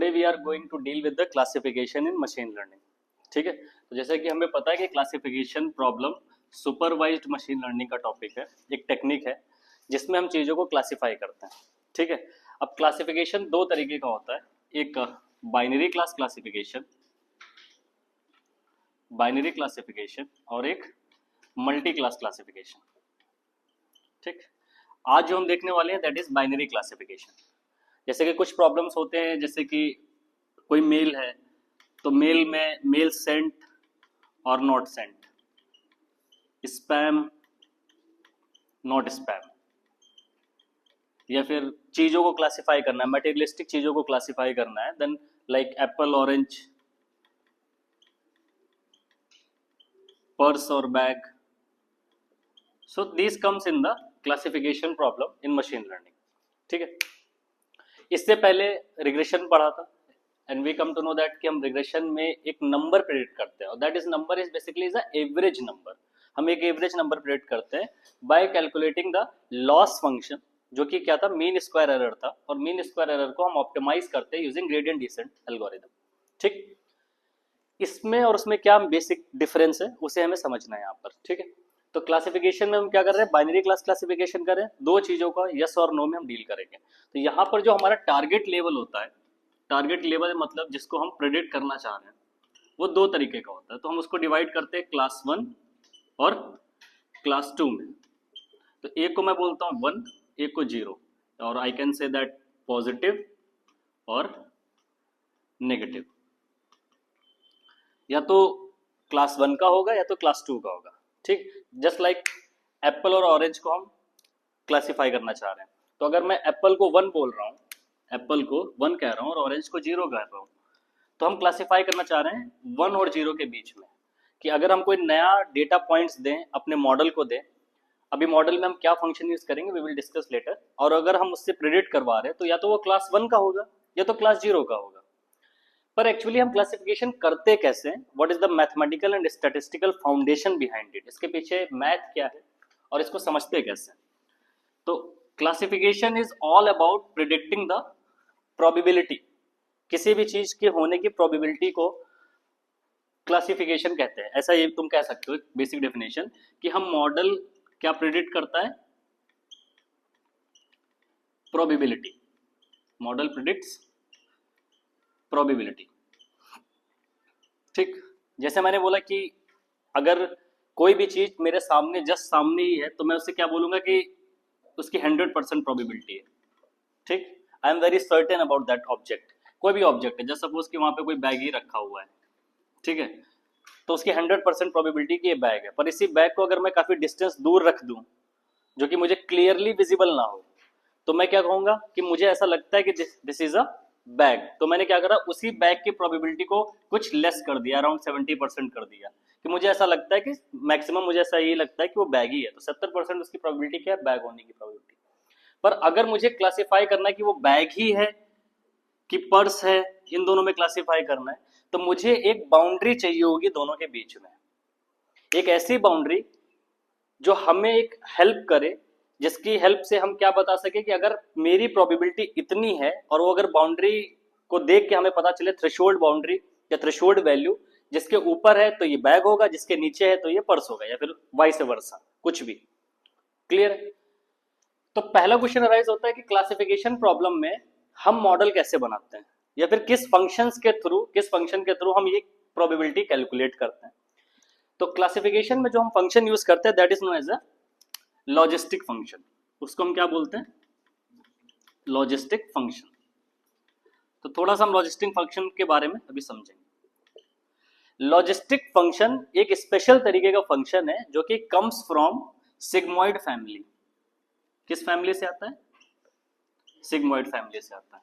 Today we are going to deal with the classification in machine learning. ठीक है, तो जैसे कि हमें पता है कि classification problem supervised machine learning का टॉपिक है, एक टेक्निक है जिसमें हम चीज़ों को क्लासिफाई करते हैं। ठीक है, अब क्लासिफिकेशन दो तरीके का होता है, एक binary class classification, binary classification, और एक मल्टी क्लास क्लासिफिकेशन। ठीक, आज जो हम देखने वाले हैं दैट इज बाइनरी क्लासिफिकेशन। जैसे कि कुछ प्रॉब्लम्स होते हैं, जैसे कि कोई मेल है तो मेल में मेल सेंट और not sent, spam not spam, या फिर चीजों को क्लासिफाई करना है, मटेरियलिस्टिक चीजों को क्लासिफाई करना है, then like apple orange, purse और bag. So this comes in the classification problem in machine learning. ठीक है, इससे पहले रिग्रेशन पढ़ा था and we come to know that कि हम रिग्रेशन में एक नंबर प्रेडिक्ट करते हैं और that is number is basically is a average number. हम एक एवरेज नंबर प्रेडिक्ट करते हैं bye calculating the loss function, जो कि क्या था, मीन स्क्वायर एरर था, और मीन स्क्वायर एरर को हम ऑप्टिमाइज करते हैं यूजिंग ग्रेडियंट डिसेंट एल्गोरिथम। ठीक, इसमें और उसमें क्या बेसिक डिफरेंस है उसे हमें समझना है यहाँ पर। ठीक है, तो क्लासिफिकेशन में हम क्या कर रहे हैं, बाइनरी क्लास क्लासिफिकेशन कर रहे हैं, दो चीजों का यस और नो में हम डील करेंगे। तो यहाँ पर जो हमारा टारगेट लेवल होता है, टारगेट लेवल मतलब जिसको हम प्रेडिक्ट करना चाह रहे हैं, वो दो तरीके का होता है। तो हम उसको डिवाइड करते हैं क्लास 1 और क्लास 2 में। तो एक को मैं बोलता हूँ 1, एक को 0, और I can say that positive और नेगेटिव, या तो क्लास 1 का होगा या तो क्लास 2 का होगा। ठीक, जस्ट लाइक एप्पल और ऑरेंज को हम क्लासिफाई करना चाह रहे हैं, तो अगर मैं एप्पल को 1 बोल रहा हूँ, एप्पल को 1 कह रहा हूँ और ऑरेंज को 0 कह रहा हूँ, तो हम क्लासिफाई करना चाह रहे हैं 1 और 0 के बीच में, कि अगर हम कोई नया डेटा पॉइंट्स दें, अपने मॉडल को दें, अभी मॉडल में हम क्या फंक्शन यूज करेंगे वी विल डिस्कस लेटर, और अगर हम उससे प्रेडिक्ट करवा रहे हैं तो या तो वो क्लास 1 का होगा या तो क्लास 0 का होगा। पर एक्चुअली हम क्लासिफिकेशन करते कैसे हैं, what is the mathematical and statistical foundation behind it, इसके पीछे मैथ क्या है और इसको समझते कैसे। तो classification is all about predicting the probability, किसी भी चीज के होने की प्रोबेबिलिटी को क्लासिफिकेशन कहते हैं। ऐसा ये तुम कह सकते हो बेसिक डेफिनेशन, कि हम मॉडल क्या प्रिडिक्ट करता है, प्रोबेबिलिटी, मॉडल प्रिडिक्ट्स प्रोबेबिलिटी। ठीक, जैसे मैंने बोला कि अगर कोई भी चीज मेरे सामने जस्ट सामने ही है तो मैं उससे क्या बोलूंगा कि उसकी 100% प्रोबेबिलिटी है। ठीक, I am very certain about that object, कोई भी ऑब्जेक्ट है, जस्ट सपोज कि वहां पे कोई बैग ही रखा हुआ है, ठीक है, तो उसकी 100% प्रोबेबिलिटी कि ये बैग है। पर इसी बैग को अगर मैं काफी डिस्टेंस दूर रख दूं जो कि मुझे क्लियरली विजिबल ना हो, तो मैं क्या कहूंगा कि मुझे ऐसा लगता है कि दिस इज अ बैग, तो मैंने क्या करा, उसी बैग की प्रोबेबिलिटी को कुछ लेस कर दिया, अराउंड 70% कर दिया, कि मुझे ऐसा लगता है कि मैक्सिमम मुझे ऐसा यही लगता है कि वो बैग ही है, तो 70% उसकी प्रोबेबिलिटी क्या है, बैग होने की प्रोबेबिलिटी। पर अगर मुझे क्लासिफाई करना है कि वो बैग ही है कि पर्स है, इन दोनों में क्लासिफाई करना है, तो मुझे एक बाउंड्री चाहिए होगी दोनों के बीच में, एक ऐसी बाउंड्री जो हमें एक हेल्प करे, जिसकी हेल्प से हम क्या बता सके कि अगर मेरी प्रोबेबिलिटी इतनी है, और वो अगर बाउंड्री को देख के हमें पता चले थ्रेशोल्ड बाउंड्री या थ्रेशोल्ड वैल्यू, जिसके ऊपर है तो ये बैग होगा, जिसके नीचे है तो ये पर्स होगा, या फिर वाइस वर्सा, कुछ भी। क्लियर है? तो पहला क्वेश्चन अराइज होता है कि क्लासिफिकेशन प्रॉब्लम में हम मॉडल कैसे बनाते हैं, या फिर किस फंक्शन के थ्रू हम ये प्रोबेबिलिटी कैलकुलेट करते हैं। तो क्लासिफिकेशन में जो हम फंक्शन यूज करते हैं that is known as a logistic function, उसको हम क्या बोलते हैं, लॉजिस्टिक फंक्शन। तो थोड़ा सा हम लॉजिस्टिक फंक्शन के बारे में अभी समझेंगे। लॉजिस्टिक फंक्शन एक स्पेशल तरीके का फंक्शन है जो कि कम्स फ्रॉम सिग्मॉइड फैमिली। किस फैमिली से आता है, सिग्मॉइड फैमिली से आता है।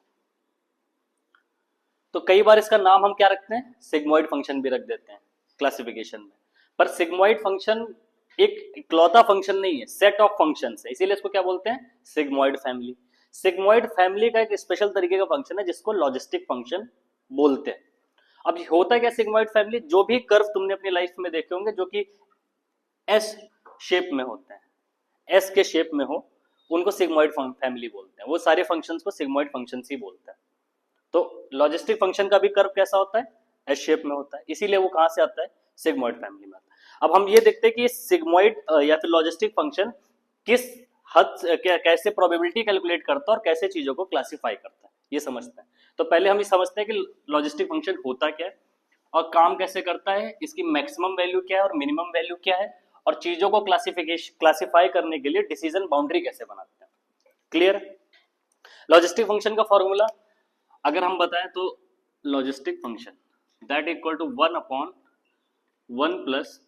तो कई बार इसका नाम हम क्या रखते हैं, सिग्मॉइड फंक्शन भी रख देते हैं क्लासिफिकेशन में, पर सिग्मॉइड फंक्शन एक इकलौता फंक्शन नहीं है, सेट ऑफ फंक्शंस है, इसीलिए इसको क्या बोलते हैं, सिग्मॉइड फैमिली। सिग्मॉइड फैमिली का एक स्पेशल तरीके का फंक्शन है जिसको लॉजिस्टिक फंक्शन बोलते हैं। अब होता क्या सिग्मॉइड फैमिली, जो भी कर्व तुमने अपनी लाइफ में देखे होंगे जो कि एस शेप में होते हैं, एस के शेप में हो, उनको सिग्मॉइड फैमिली बोलते हैं। वो सारे फंक्शंस को सिग्मॉइड फंक्शंस ही बोलते हैं। तो लॉजिस्टिक फंक्शन का भी कर्व कैसा होता है, एस शेप में होता है, इसीलिए वो कहाँ से आता है, सिग्मोइड फैमिली में आता है। अब हम ये देखते हैं कि सिग्मोइड या फिर लॉजिस्टिक फंक्शन किस हद कैसे प्रोबेबिलिटी कैलकुलेट करता है और कैसे चीजों को क्लासिफाई करता है, ये समझते हैं। तो पहले हम ये समझते हैं कि लॉजिस्टिक फंक्शन होता क्या है और काम कैसे करता है, इसकी मैक्सिमम वैल्यू क्या है और मिनिमम वैल्यू क्या है, और चीजों को क्लासिफाई करने के लिए डिसीजन बाउंड्री कैसे बनाते हैं। क्लियर। लॉजिस्टिक फंक्शन का फॉर्मूला अगर हम बताएं तो logistic function that equal to 1/1 plus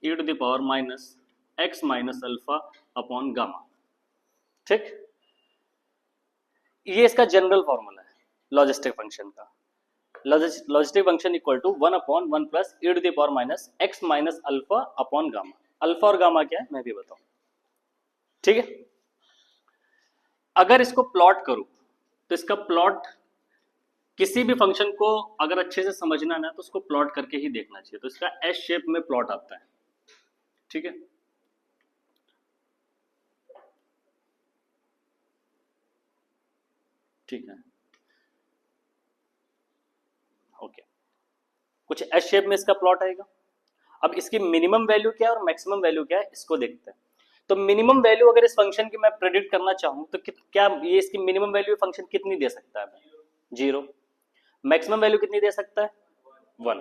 e to the power minus x minus alpha upon gamma. ठीक, ये इसका जनरल फॉर्मूला है लॉजिस्टिक फंक्शन का। Logistic function equal to 1/1 plus e to the power minus x minus alpha upon gamma. Alpha और gamma क्या है मैं भी बताऊं। ठीक है, अगर इसको प्लॉट करूं तो इसका प्लॉट किसी भी फंक्शन को अगर अच्छे से समझना ना तो उसको प्लॉट करके ही देखना चाहिए। तो इसका एस शेप में प्लॉट आता है। ठीक है, ठीक है, ओके, कुछ एस शेप में इसका प्लॉट आएगा। अब इसकी मिनिमम वैल्यू क्या है और मैक्सिमम वैल्यू क्या है इसको देखते हैं। तो मिनिमम वैल्यू अगर इस फंक्शन की मैं प्रेडिक्ट करना चाहूं तो क्या ये इसकी मिनिमम वैल्यू फंक्शन कितनी दे सकता है, 0। मैक्सिमम वैल्यू कितनी दे सकता है, 1,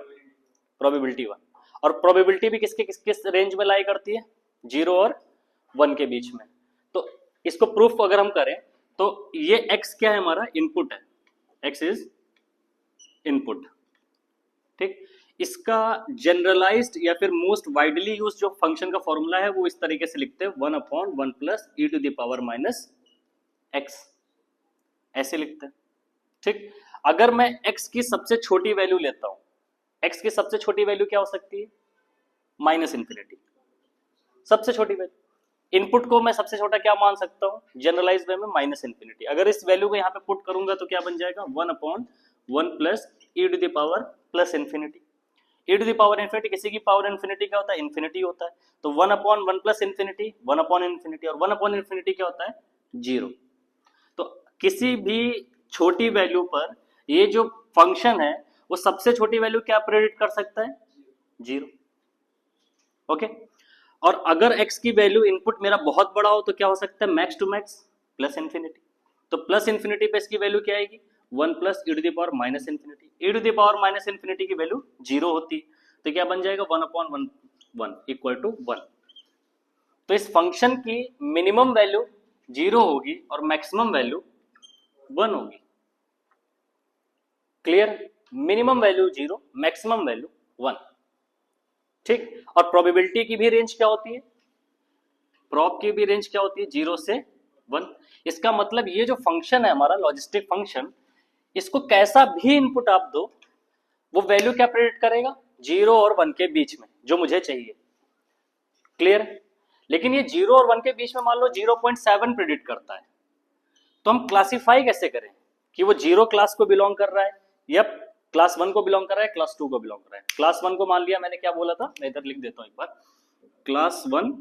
प्रोबेबिलिटी 1। और प्रोबेबिलिटी भी किस रेंज में लाई करती है, 0 और 1 के बीच में। तो इसको प्रूफ अगर हम करें तो ये x क्या है, हमारा इनपुट है, x इज इनपुट। ठीक, इसका जनरलाइज्ड या फिर मोस्ट वाइडली यूज जो फंक्शन का फॉर्मूला है वो इस तरीके से लिखते हैं 1/1 plus e to the power minus x, ऐसे लिखते हैं। ठीक, अगर मैं x की सबसे छोटी वैल्यू लेता हूं, x की सबसे छोटी वैल्यू क्या हो सकती है, -∞। सबसे छोटी वैल्यू इनपुट को मैं सबसे छोटा क्या मान सकता हूं, जनरलाइज वे में -∞। अगर इस वैल्यू को यहां पे पुट करूंगा तो क्या बन जाएगा, 1/1 plus e to the power plus infinity. e to the power infinity, किसी की पावर इन्फिनिटी क्या होता है, इन्फिनिटी होता है। तो 1/1 प्लस इन्फिनिटी 1/∞, और 1/∞ क्या होता है, 0। तो किसी भी छोटी वैल्यू पर ये जो फंक्शन है वो सबसे छोटी वैल्यू क्या प्रेडिक्ट कर सकता है, 0। ओके, और अगर x की वैल्यू इनपुट मेरा बहुत बड़ा हो तो क्या हो सकता है, max to max plus infinity. तो प्लस इन्फिनिटी पे इसकी वैल्यू क्या आएगी, 1 plus e to the power minus infinity. e to the power minus infinity की वैल्यू 0 होती है, तो क्या बन जाएगा, 1/1 इक्वल टू 1। तो इस फंक्शन की मिनिमम वैल्यू 0 होगी और मैक्सिमम वैल्यू 1 होगी। Clear, minimum value 0, maximum value 1। ठीक, और प्रोबेबिलिटी की भी रेंज क्या होती है, प्रोब की भी रेंज क्या होती है, 0 से 1। इसका मतलब ये जो फंक्शन है हमारा लॉजिस्टिक फंक्शन, इसको कैसा भी इनपुट आप दो वो वैल्यू क्या प्रेडिक्ट करेगा, 0 और 1 के बीच में जो मुझे चाहिए। क्लियर, लेकिन ये 0 और 1 के बीच में मान लो 0.7 प्रेडिक्ट करता है, तो हम क्लासिफाई कैसे करें कि वो 0 क्लास को बिलोंग कर रहा है या क्लास 1 को बिलोंग कर रहा है, क्लास 2 को बिलोंग कर रहा है। क्लास 1 को मान लिया, मैंने क्या बोला था, मैं इधर लिख देता हूं एक बार, क्लास 1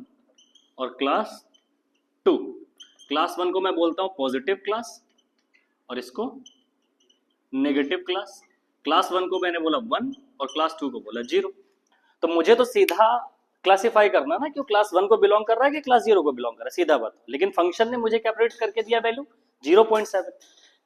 और क्लास 2। क्लास 1 को मैं बोलता हूं पॉजिटिव क्लास और इसको नेगेटिव क्लास। क्लास 1 को मैंने बोला 1 और क्लास 2 को बोला 0। तो मुझे तो सीधा क्लासिफाई करना ना कि वो क्लास 1 को बिलोंग कर रहा है कि क्लास 0 को बिलोंग कर रहा है, सीधा बात। लेकिन फंक्शन ने मुझे क्या प्रेडिक्ट करके दिया, वैल्यू 0.7।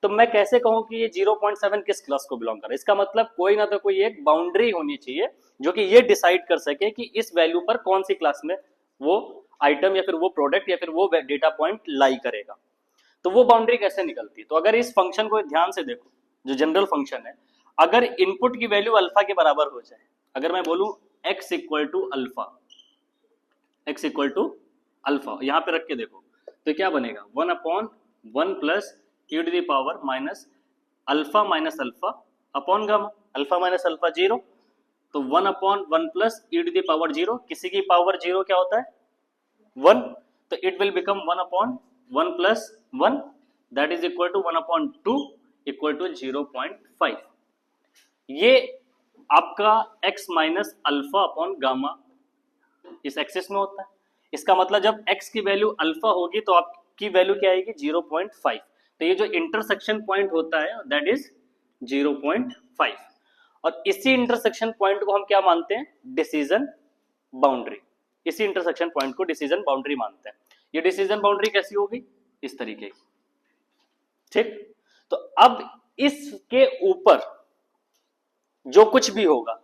तो मैं कैसे कहूं कि ये 0.7 किस क्लास को बिलोंग कर रहा है, इसका मतलब कोई ना तो कोई एक बाउंड्री होनी चाहिए जो कि ये डिसाइड कर सके कि इस वैल्यू पर कौन सी क्लास में वो आइटम या फिर वो प्रोडक्ट या फिर वो डेटा पॉइंट लाई करेगा। तो वो बाउंड्री कैसे निकलती है, तो अगर इस फंक्शन को ध्यान से देखो, जो जनरल फंक्शन है, अगर इनपुट की वैल्यू अल्फा के बराबर हो जाए, अगर मैं बोलूं x equal to alpha, x equal to alpha यहां पे रख के देखो तो क्या बनेगा, 1/1 plus e to the power minus alpha minus alpha upon gamma. Alpha minus alpha 0, तो 1/1 plus e to the power 0, किसी की पावर 0 क्या होता है, 1, तो it will become 1/1 plus 1 that is equal to 1/2 equal to 0.5। ये आपका x minus alpha upon gamma इस एक्सिस में होता है। इसका मतलब जब x की वैल्यू अल्फा होगी तो आपकी वैल्यू क्या आएगी, 0.5। तो ये जो इंटरसेक्शन पॉइंट होता है दैट इज 0.5 और इसी इंटरसेक्शन पॉइंट को हम क्या मानते हैं, डिसीजन बाउंड्री। इसी इंटरसेक्शन पॉइंट को डिसीजन बाउंड्री मानते हैं। ये डिसीजन बाउंड्री कैसी होगी, इस तरीके की, ठीक। तो अब इसके ऊपर जो कुछ भी होगा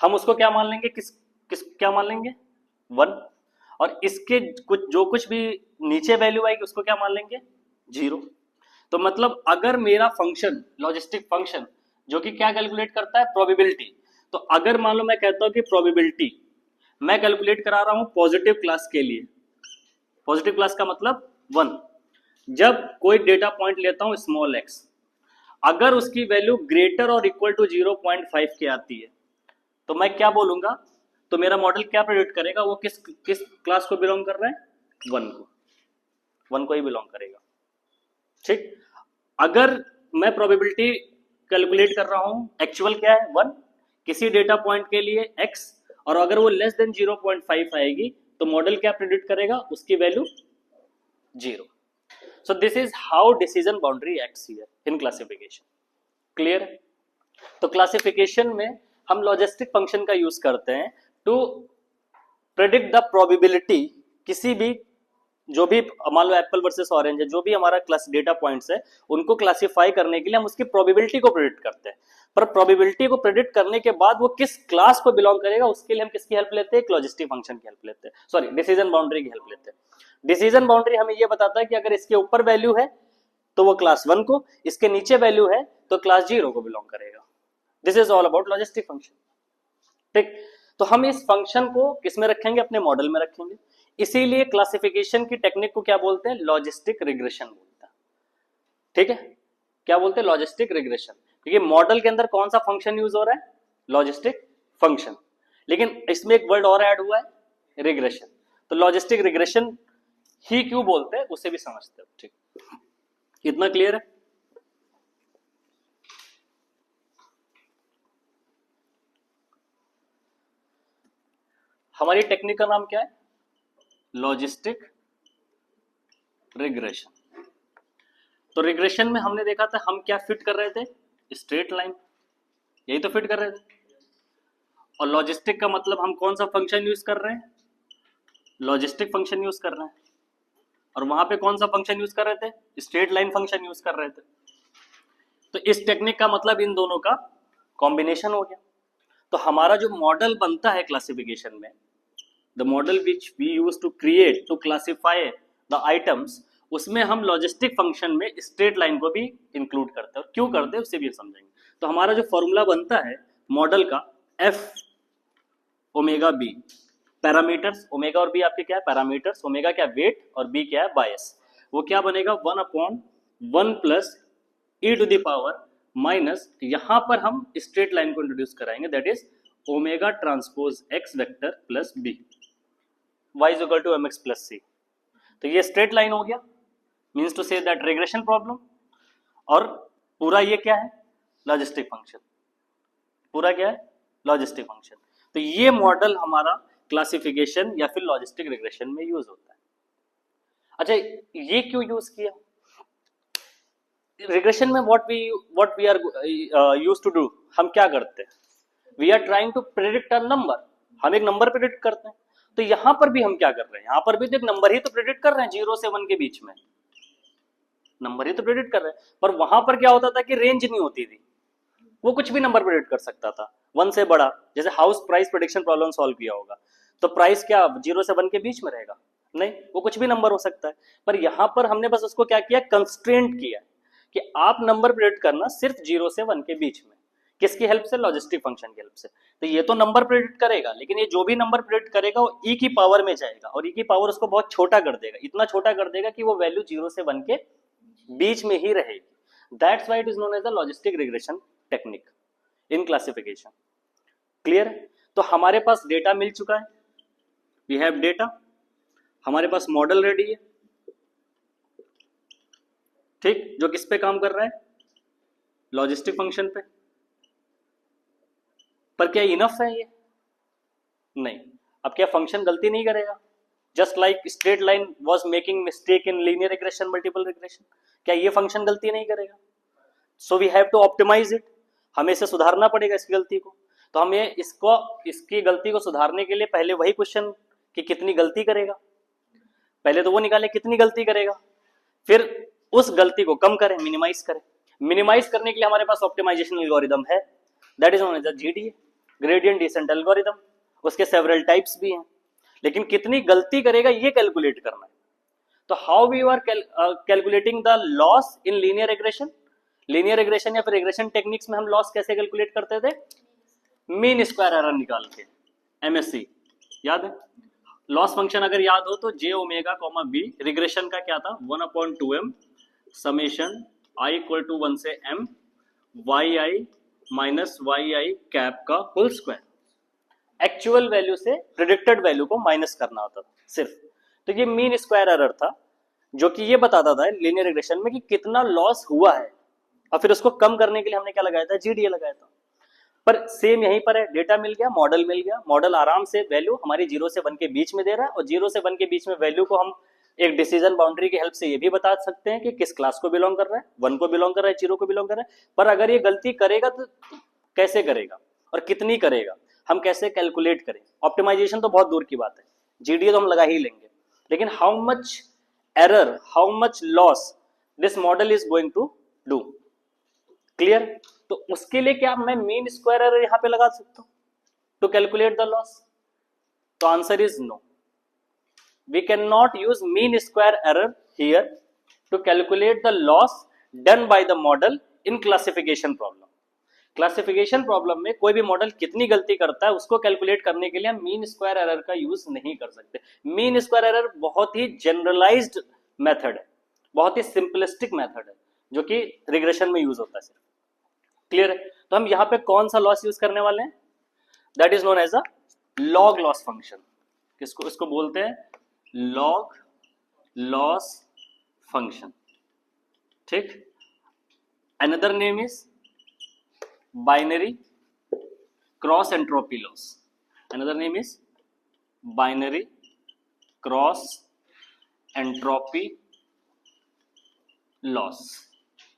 हम उसको क्या मान लेंगे, किस क्या मान लेंगे, 1। और इसके जो कुछ भी नीचे वैल्यू आएगी उसको क्या मान लेंगे, 0। तो मतलब अगर मेरा फंक्शन, लॉजिस्टिक फंक्शन जो कि क्या कैलकुलेट करता है, प्रोबेबिलिटी, तो अगर मान लो मैं कहता हूं कि प्रोबेबिलिटी मैं कैलकुलेट करा रहा हूं पॉजिटिव क्लास के लिए, पॉजिटिव क्लास का मतलब 1, जब कोई डेटा पॉइंट लेता हूं स्मॉल x, अगर उसकी वैल्यू ग्रेटर और इक्वल टू 0.5 के आती है तो मैं क्या बोलूंगा, तो मेरा मॉडल क्या प्रेडिक्ट करेगा, वो किस क्लास को बिलोंग कर रहा है, 1 को ही बिलोंग करेगा, ठीक। अगर मैं प्रोबेबिलिटी कैलकुलेट कर रहा हूं, एक्चुअल क्या है 1 किसी डेटा पॉइंट के लिए x, और अगर वो लेस देन 0.5 आएगी तो मॉडल क्या प्रेडिक्ट करेगा, उसकी value 0। So this is how decision boundary acts here in classification. Clear? तो क्लासिफिकेशन में हम लॉजिस्टिक फंक्शन का यूज करते हैं टू प्रेडिक्ट द प्रोबेबिलिटी, किसी भी जो भी मान लो एप्पल वर्सेस ऑरेंज है, जो भी हमारा क्लास डेटा पॉइंट्स है उनको क्लासिफाई करने के लिए हम उसकी प्रोबेबिलिटी को प्रेडिक्ट करते हैं। पर प्रोबेबिलिटी को प्रेडिक्ट करने के बाद वो किस क्लास को बिलोंग करेगा उसके लिए हम किसकी हेल्प लेते हैं, एक लॉजिस्टिक फंक्शन की हेल्प लेते हैं, सॉरी डिसीजन बाउंड्री की हेल्प लेते हैं। डिसीजन बाउंड्री हमें ये बताता है कि अगर इसके ऊपर वैल्यू है तो वो क्लास 1 को, इसके नीचे वैल्यू है तो क्लास 0 को बिलोंग करेगा। This is all about logistic function, ठीक। तो हम इस फंक्शन को किस में रखेंगे, अपने मॉडल में रखेंगे। इसीलिए क्लासिफिकेशन की टेक्निक को क्या बोलते हैं, लॉजिस्टिक रिग्रेशन बोलते हैं, ठीक है। क्या बोलते हैं, लॉजिस्टिक रिग्रेशन, क्योंकि मॉडल के अंदर कौन सा फंक्शन यूज हो रहा है, लॉजिस्टिक फंक्शन, लेकिन इसमें एक वर्ड और ऐड हुआ है, रिग्रेशन। तो लॉजिस्टिक रिग्रेशन ही क्यों बोलते हैं उसे भी समझते हो, ठीक। इतना क्लियर है। हमारी टेक्निक का नाम क्या है, लॉजिस्टिक रिग्रेशन। तो रिग्रेशन में हमने देखा था हम क्या फिट कर रहे थे, स्ट्रेट लाइन, यही तो फिट कर रहे थे। और लॉजिस्टिक का मतलब हम कौन सा फंक्शन यूज कर रहे हैं, लॉजिस्टिक फंक्शन यूज कर रहे हैं। और वहां पे कौन सा फंक्शन यूज कर रहे थे, स्ट्रेट लाइन फंक्शन यूज कर रहे थे। तो इस टेक्निक का मतलब इन दोनों का कॉम्बिनेशन हो गया। तो हमारा जो मॉडल बनता है क्लासिफिकेशन में, the model which we use to create to classify the items, उसमें हम लॉजिस्टिक फंक्शन में स्ट्रेट लाइन को भी इंक्लूड करते हैं। और क्यों करते हैं उसे भी समझेंगे। तो हमारा जो फॉर्मूला बनता है मॉडल का, F omega B, parameters omega और बी आपके क्या है, पैरामीटर्स, ओमेगा क्या वेट और बी क्या है बायस, वो क्या बनेगा 1/1 plus e to the power minus, यहां पर हम स्ट्रेट लाइन को इंट्रोड्यूस कराएंगे, that is omega transpose X vector plus B, y is equal to mx plus c। तो ये स्ट्रेट लाइन हो गया, means to say that regression problem. और पूरा ये क्या है, लॉजिस्टिक फंक्शन, पूरा क्या है, लॉजिस्टिक फंक्शन। तो ये मॉडल हमारा क्लासिफिकेशन या फिर लॉजिस्टिक रिग्रेशन में यूज होता है। अच्छा, ये क्यों यूज किया, रिग्रेशन में what we are used to do, हम क्या करते हैं, we are trying to predict a number, हम एक नंबर प्रेडिक्ट करते हैं। तो यहां पर भी हम क्या कर रहे हैं, यहां पर भी तो एक नंबर ही तो प्रेडिक्ट कर रहे हैं, 0 से 1 के बीच में नंबर ही तो प्रेडिक्ट कर रहे हैं। पर वहां पर क्या होता था कि रेंज नहीं होती थी, वो कुछ भी नंबर प्रेडिक्ट कर सकता था 1 से बड़ा। जैसे house price prediction problem solve किया होगा तो प्राइस क्या 0 से 1 के बीच में रहेगा, नहीं, वो कुछ भी नंबर हो सकता है। पर यहां पर हमने बस उसको क्या किया, कंस्ट्रेंट किया कि आप नंबर प्रेडिक्ट करना सिर्फ 0 से 1 के बीच में, किसकी हेल्प से, लॉजिस्टिक फंक्शन की हेल्प से। तो ये तो नंबर प्रेडिक्ट करेगा, लेकिन ये जो भी नंबर प्रेडिक्ट करेगा वो e की पावर में जाएगा, और e की पावर उसको बहुत छोटा कर देगा, इतना छोटा कर देगा कि वो वैल्यू 0 से 1 के बीच में ही रहेगी। That's why it is known as the logistic regression technique in classification. Clear है। तो हमारे पास डेटा मिल चुका है, वी हैव डेटा, हमारे पास मॉडल रेडी है, ठीक, जो किस पे काम कर रहा है, लॉजिस्टिक फंक्शन पे। पर क्या इनफ है ये, नहीं। अब क्या फंक्शन गलती नहीं करेगा, just like straight line was making mistake in linear regression, multiple regression, क्या ये फंक्शन गलती नहीं करेगा। So we have to optimize it, हमें इसे सुधारना पड़ेगा इस गलती को। तो हमें इसकी गलती को सुधारने के लिए पहले वही क्वेश्चन कि कितनी गलती करेगा, पहले तो वो निकाले कितनी गलती करेगा, फिर उस गलती को कम करें, मिनिमाइज करें। मिनिमाइज करने के लिए हमारे पास ऑप्टिमाइजेशन एल्गोरिदम है, that is known as GDA, gradient descent algorithm. उसके सेवरल टाइप्स भी हैं, लेकिन कितनी गलती करेगा ये कैलकुलेट करना है। तो how we are calculating the loss in linear regression, linear regression या फिर रिग्रेशन टेक्निक्स में हम लॉस कैसे कैलकुलेट करते थे, मीन स्क्वायर एरर निकाल के, एमएससी याद है। लॉस फंक्शन अगर याद हो तो जे ओमेगा कॉमा बी, रिग्रेशन का क्या था 1/2m summation I equal to 1 से m Y i minus Y I cap का होल स्क्वायर। एक्चुअल वैल्यू से प्रिडिक्टेड वैल्यू को माइनस करना होता था सिर्फ। तो ये मीन स्क्वायर एरर था जो कि ये बताता था लीनियर रिग्रेशन में कि कितना लॉस हुआ है, और फिर उसको कम करने के लिए हमने क्या लगाया था, जीडीए लगाया था। पर सेम यहीं पर है, डेटा मिल गया, मॉडल मिल गया, मॉडल आराम से वैल्यू हमारी 0 से 1 के बीच में दे रहा है, और 0 से 1 के बीच में वैल्यू को हम एक डिसीजन बाउंड्री की हेल्प से ये भी बता सकते हैं कि किस क्लास को बिलोंग कर रहा है, 1 को बिलोंग कर रहा है, 0 को बिलोंग कर रहा है। पर अगर ये गलती करेगा तो कैसे करेगा और कितनी करेगा, हम कैसे कैलकुलेट करें। ऑप्टिमाइजेशन तो बहुत दूर की बात है, जीडीए तो हम लगा ही लेंगे, लेकिन how much error, how much loss this model is going to do, clear. तो उसके लिए क्या मैं मीन स्क्वायर एरर यहां पे लगा सकता हूं टू कैलकुलेट द लॉस, तो answer is no, we can not use mean square error here to calculate the loss done by the model in classification problem. Classification problem में कोई भी model कितनी गलती करता है उसको कैलकुलेट करने के लिए हम मीन स्क्वायर एरर का यूज नहीं कर सकते। मीन स्क्वायर एरर बहुत ही जनरलाइज्ड मेथड है, बहुत ही सिंपलिस्टिक मेथड है जो कि रिग्रेशन में यूज होता है सिर्फ, क्लियर है। तो हम यहाँ पे कौन सा लॉस यूज करने वाले हैं, that is known as a log loss function. किसको, इसको बोलते हैं लॉग लॉस फंक्शन, ठीक। Another name is binary cross entropy loss, another name is binary cross entropy loss.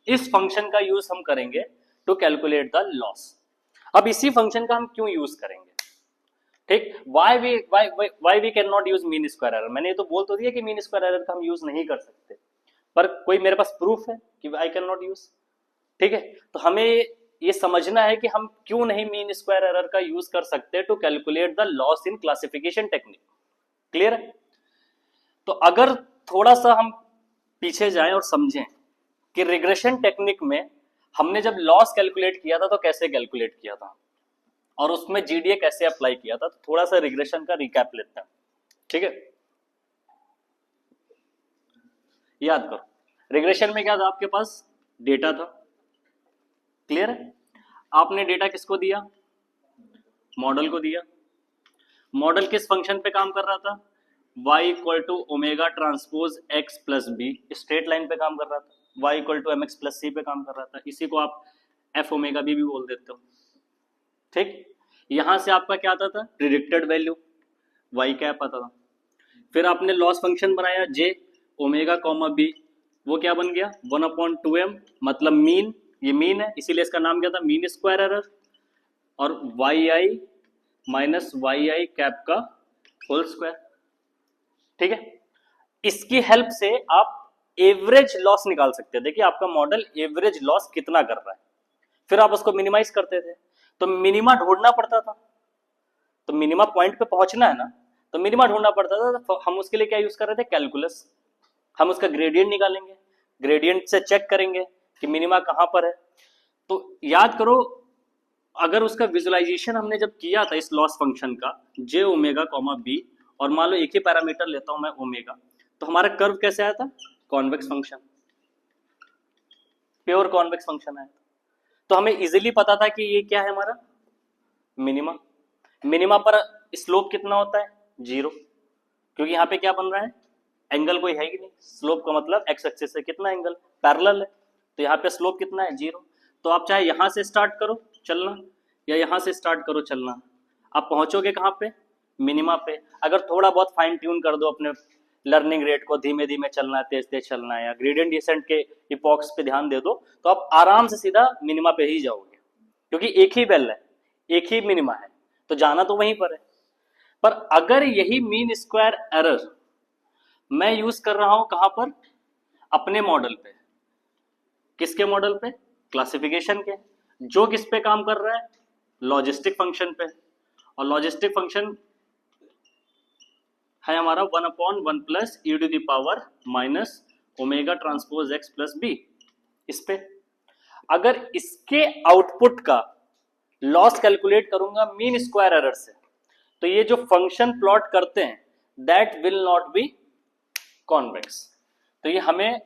इस फंक्शन का यूज हम करेंगे टू कैलकुलेट द लॉस। अब इसी फंक्शन का हम क्यों यूज करेंगे, ठीक। Why we can not use mean square error, मैंने ये तो बोल तो दिया कि मीन स्क्वायर एरर का हम यूज नहीं कर सकते, पर कोई मेरे पास प्रूफ है कि आई कैन नॉट यूज, ठीक है। तो हमें ये समझना है कि हम क्यों नहीं मीन स्क्वायर एरर का यूज कर सकते to calculate the loss in classification technique, clear है। तो अगर थोड़ा सा हम पीछे जाएं और समझें कि रिग्रेशन टेक्निक में हमने जब लॉस कैलकुलेट किया था तो कैसे कैलकुलेट किया था और उसमें जीडीए कैसे अप्लाई किया था, तो थोड़ा सा रिग्रेशन का रिकैप लेते हैं, ठीक है। याद करो, रिग्रेशन में क्या था, आपके पास डेटा था, क्लियर है। आपने डेटा किसको दिया, मॉडल को दिया। मॉडल किस फंक्शन पे काम कर रहा था, y equal to omega transpose x plus B, straight line पे काम कर रहा था, y equal to mx plus C पे काम कर रहा था। इसी को आप f ओमेगा बी भी बोल देते हो, ठीक। यहां से आपका क्या आता था, प्रिडिक्टेड वैल्यू y कैप आता था। फिर आपने लॉस फंक्शन बनाया j ओमेगा कॉमा बी, वो क्या बन गया 1/2m, मतलब मीन, ये मीन है इसीलिए इसका नाम क्या था, मीन स्क्वायर एरर, और Y i minus Y I cap का होल स्क्वायर, ठीक है। इसकी हेल्प से आप एवरेज लॉस निकाल सकते हैं। देखिए आपका मॉडल एवरेज लॉस कितना कर रहा है, फिर आप उसको मिनिमाइज करते थे, तो मिनिमा ढूंढना पड़ता था, तो मिनिमा पॉइंट पे पहुंचना है ना, तो मिनिमा ढूंढना पड़ता था। तो हम उसके लिए क्या यूज कर रहे थे, कैलकुलस। हम उसका ग्रेडियंट निकालेंगे, ग्रेडियंट से चेक करेंगे कि मिनिमा कहां पर है। तो याद करो, अगर उसका विजुअलाइजेशन हमने जब किया था इस लॉस फंक्शन का जे ओमेगा कॉमा बी, और मान लो एक ही पैरामीटर लेता हूं मैं ओमेगा, तो हमारा कर्व कैसे आया था, convex function, pure convex function आया था। तो हमें इजीली पता था कि ये क्या है हमारा मिनिमा। मिनिमा पर स्लोप कितना होता है, 0, क्योंकि यहाँ पे क्या बन रहा है, एंगल कोई है ही नहीं। स्लोप का मतलब एक्स एक्सिस से कितना एंगल पैरेलल है, तो यहाँ पे स्लोप कितना है, 0। तो आप चाहे यहां से स्टार्ट करो चलना या यहां से स्टार्ट करो चलना, आप पहुंचोगे कहां पे, मिनिमा पे। अगर थोड़ा बहुत फाइन ट्यून कर दो अपने लर्निंग रेट को धीमे धीमे चलना है, तेज तेज चलना है, या ग्रेडियंट डिसेंट के इपॉक्स पे ध्यान दे दो तो आप आराम से सीधा मिनिमा पे ही जाओगे, क्योंकि एक ही बेल है, एक ही मिनिमा है, तो जाना तो वहीं पर है। पर अगर यही मीन स्क्वायर एरर मैं यूज कर रहा हूं कहां पर, अपने मॉडल पे, किसके मॉडल पे, क्लासिफिकेशन के, जो किस पे काम कर रहा है, लॉजिस्टिक फंक्शन पे, और लॉजिस्टिक फंक्शन है हमारा 1/1 plus E to the power minus omega transpose X plus B. इस पे अगर इसके आउटपुट का लॉस कैलकुलेट करूंगा मीन स्क्वायर एरर से, तो ये जो फंक्शन प्लॉट करते हैं that will not be convex, तो ये हमें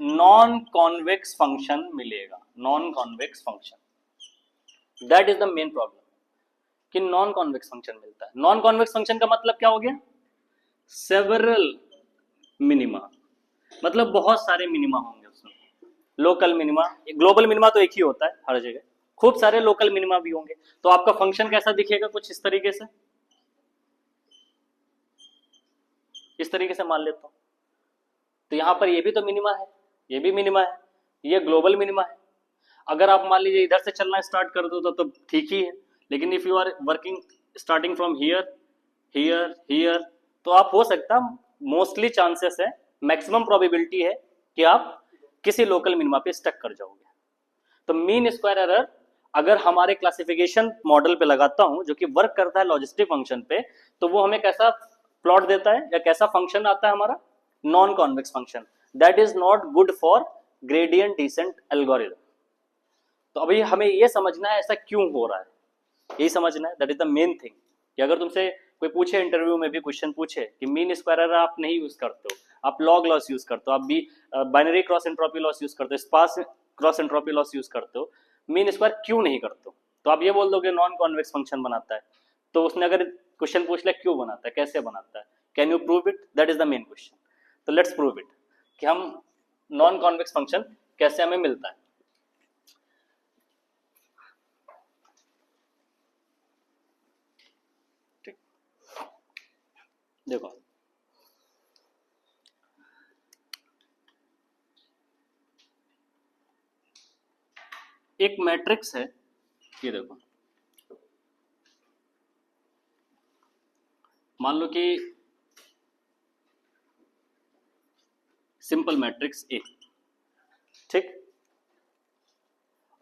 नॉन कॉन्वेक्स फंक्शन मिलेगा, non convex function. That is the main problem कि नॉन कॉन्वेक्स फंक्शन मिलता है। नॉन कॉन्वेक्स फंक्शन का मतलब क्या हो गया, सेवरल मिनिमा, मतलब बहुत सारे मिनिमा होंगे उसमें, लोकल मिनिमा, ग्लोबल मिनिमा तो एक ही होता है हर जगह, खूब सारे लोकल मिनिमा भी होंगे। तो आपका फंक्शन कैसा दिखेगा, कुछ इस तरीके से, इस तरीके से मान लेता हूं। तो यहां पर ये भी तो मिनिमा है, ये भी मिनिमा है, ये ग्लोबल मिनिमा है। अगर आप मान लीजिए इधर से चलना स्टार्ट कर दो तो ठीक ही है, लेकिन if you are working starting from here here here, तो आप हो सकता, मोस्टली चांसेस है, मैक्सिमम प्रोबेबिलिटी है कि आप किसी लोकल मिनिमा पे स्टक कर जाओगे। तो मीन स्क्वायर एरर अगर हमारे क्लासिफिकेशन मॉडल पे लगाता हूं जो कि वर्क करता है लॉजिस्टिक फंक्शन पे, तो वो हमें कैसा प्लॉट देता है या कैसा फंक्शन आता है हमारा, non convex function. That is not good for gradient descent algorithm. तो अभी हमें ये समझना है ऐसा क्यों हो रहा है, यही समझना है, that is the main thing. कि अगर तुमसे कोई पूछे इंटरव्यू में भी क्वेश्चन पूछे कि मीन स्क्वायर एरर आप नहीं यूज करते हो, आप लॉग लॉस यूज करते हो, आप भी binary cross entropy loss use करते हो, sparse cross entropy loss use करते हो, मीन स्क्वायर क्यों नहीं करते हो, तो आप ये बोल दोगे नॉन कॉन्वेक्स फंक्शन बनाता है। तो उसने अगर क्वेश्चन पूछ लिया क्यों बनाता है, कैसे बनाता है, can you prove it, that is the main question. तो लेट्स प्रूव इट कि हम नॉन कॉन्वेक्स फंक्शन कैसे हमें मिलता है। देखो एक मैट्रिक्स है, ये देखो, मान लो कि सिंपल मैट्रिक्स ए, ठीक,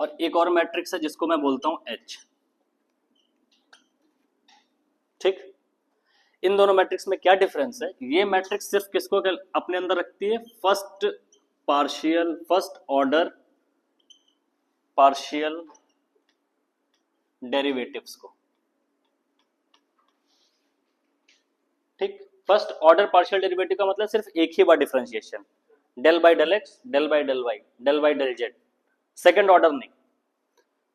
और एक और मैट्रिक्स है जिसको मैं बोलता हूं एच, ठीक। इन दोनों मैट्रिक्स में क्या डिफरेंस है, ये मैट्रिक्स सिर्फ किसको अपने अंदर रखती है, first partial, first order partial derivatives को, ठीक। फर्स्ट ऑर्डर पार्शियल डेरिवेटिव का मतलब सिर्फ एक ही बार differentiation, del by del x, del by del y, del by del z, second order नहीं,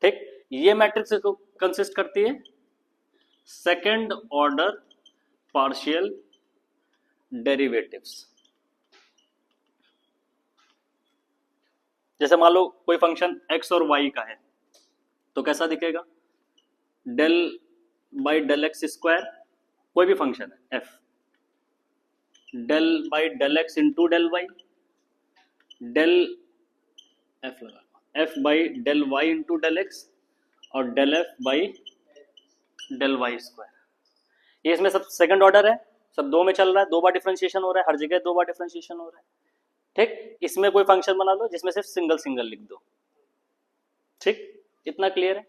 ठीक। ये मैट्रिक्स कंसिस्ट करती है सेकेंड ऑर्डर पार्शियल डेरिवेटिव्स। जैसे मान लो कोई फंक्शन x और y का है, तो कैसा दिखेगा, del by del x square, कोई भी फंक्शन है f, del by del x into del y, del f लगा, f by del y into del x, और del f by del y square. ये इसमें सब सेकंड ऑर्डर है, सब दो में चल रहा है, दो बार डिफरेंशिएशन हो रहा है, हर जगह दो बार डिफरेंशिएशन हो रहा है, ठीक। इसमें कोई फंक्शन बना लो जिसमें सिर्फ सिंगल सिंगल लिख दो, ठीक। इतना क्लियर है,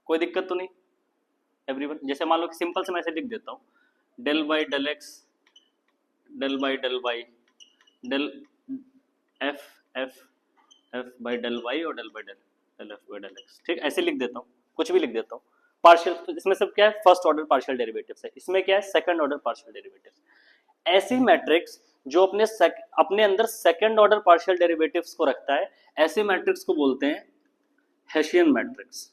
कोई दिक्कत तो नहीं एवरीवन। जैसे मान लो कि सिंपल से मैं ऐसे लिख देता हूँ, del by del x, del by del y, del f f f by del y और del by del f by del x, ठीक। ऐसे लिख देता हूँ, कुछ भी लिख देता हूँ। पार्शियल, तो इसमें सब क्या है, फर्स्ट ऑर्डर पार्शियल डेरिवेटिव्स है, इसमें क्या है, सेकंड ऑर्डर पार्शियल डेरिवेटिव्स। ऐसी मैट्रिक्स जो अपने अंदर सेकंड ऑर्डर पार्शियल डेरिवेटिव्स को रखता है, ऐसे मैट्रिक्स को बोलते हैं हेशियन मैट्रिक्स।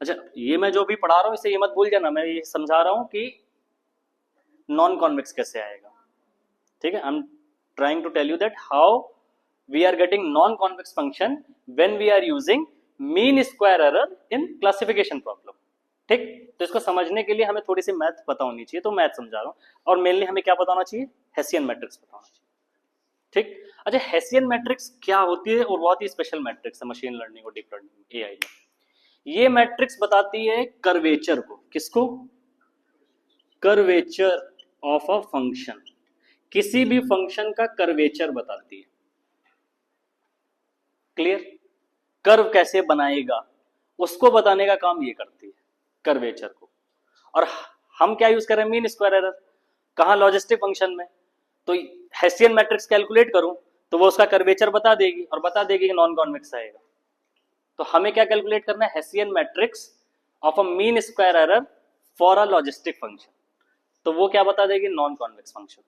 अच्छा, ये मैं जो भी पढ़ा रहा हूँ इसे ये मत भूल जाना, मैं ये समझा रहा हूँ कि नॉन कॉन्वेक्स कैसे आएगा, ठीक है। I am trying to tell you that how we are getting non convex function when we are using mean square error in classification problem. ठीक, तो इसको समझने के लिए हमें थोड़ी सी मैथ पता होनी चाहिए, तो मैथ समझा रहा हूँ। और मेनली हमें क्या पता होना चाहिए, हेसियन मैट्रिक्स पता होना चाहिए। ठीक, अच्छा हेसियन मैट्रिक्स क्या होती है, और बहुत ही स्पेशल मैट्रिक्स है मशीन लर्निंग और डीप लर्निंग एआई में। ये मैट्रिक्स बताती है कर्वेचर को, किसको, कर्वेचर ऑफ अ फंक्शन, किसी भी फंक्शन का कर्वेचर बताती है। क्लियर, कर्व कैसे बनाएगा उसको बताने का काम ये करती है, कर्वेचर को। और हम क्या यूज कर रहे हैं, मीन स्क्वायर एरर, कहां, लॉजिस्टिक फंक्शन में। तो हेसियन मैट्रिक्स कैलकुलेट करूं तो वो उसका कर्वेचर बता देगी, और बता देगी कि नॉन कॉन्वेक्स आएगा। तो हमें क्या कैलकुलेट करना है, hessian matrix of a mean square error for a logistic function. तो वो क्या बता देगी, नॉन कॉन्वेक्स फंक्शन।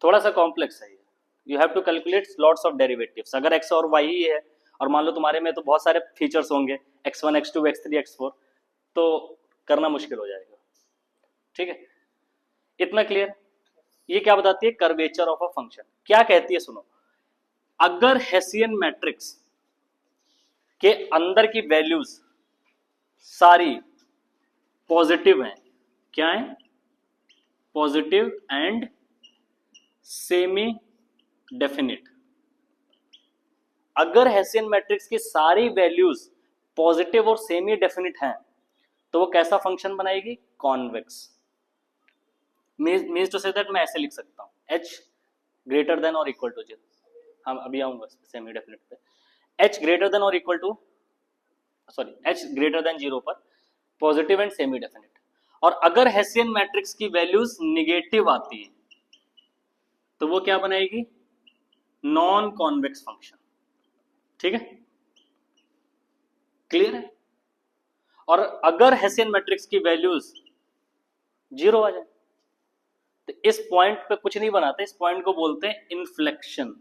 थोड़ा सा कॉम्प्लेक्स है ये, you have to calculate lots of derivatives. अगर एक्स और वाई ही है, और मान लो तुम्हारे में तो बहुत सारे फीचर्स होंगे, x1 x2 x3 x4, तो करना मुश्किल हो जाएगा। ठीक है, इतना क्लियर। ये क्या बताती है, कर्वेचर ऑफ अ फंक्शन। क्या कहती है सुनो, अगर हेसियन मैट्रिक्स के अंदर की वैल्यूज सारी पॉजिटिव हैं, क्या है, पॉजिटिव एंड सेमी डेफिनिट। अगर हेसियन मैट्रिक्स की सारी वैल्यूज पॉजिटिव और सेमी डेफिनिट हैं, तो वो कैसा फंक्शन बनाएगी, convex. Means to say that मैं ऐसे लिख सकता हूं, h ग्रेटर देन और इक्वल टू 0, हम अभी आऊंगा सेमी डेफिनिट पे, h ग्रेटर देन और equal to, sorry h greater than 0 पर पॉजिटिव एंड सेमी डेफिनिट। और अगर हेसियन मैट्रिक्स की वैल्यूज निगेटिव आती है तो वो क्या बनाएगी, नॉन कॉन्वेक्स फंक्शन। ठीक है, क्लियर है। और अगर हेसियन मैट्रिक्स की वैल्यूज 0 आ जाए तो इस पॉइंट पे कुछ नहीं बनाते, इस पॉइंट को बोलते हैं inflection,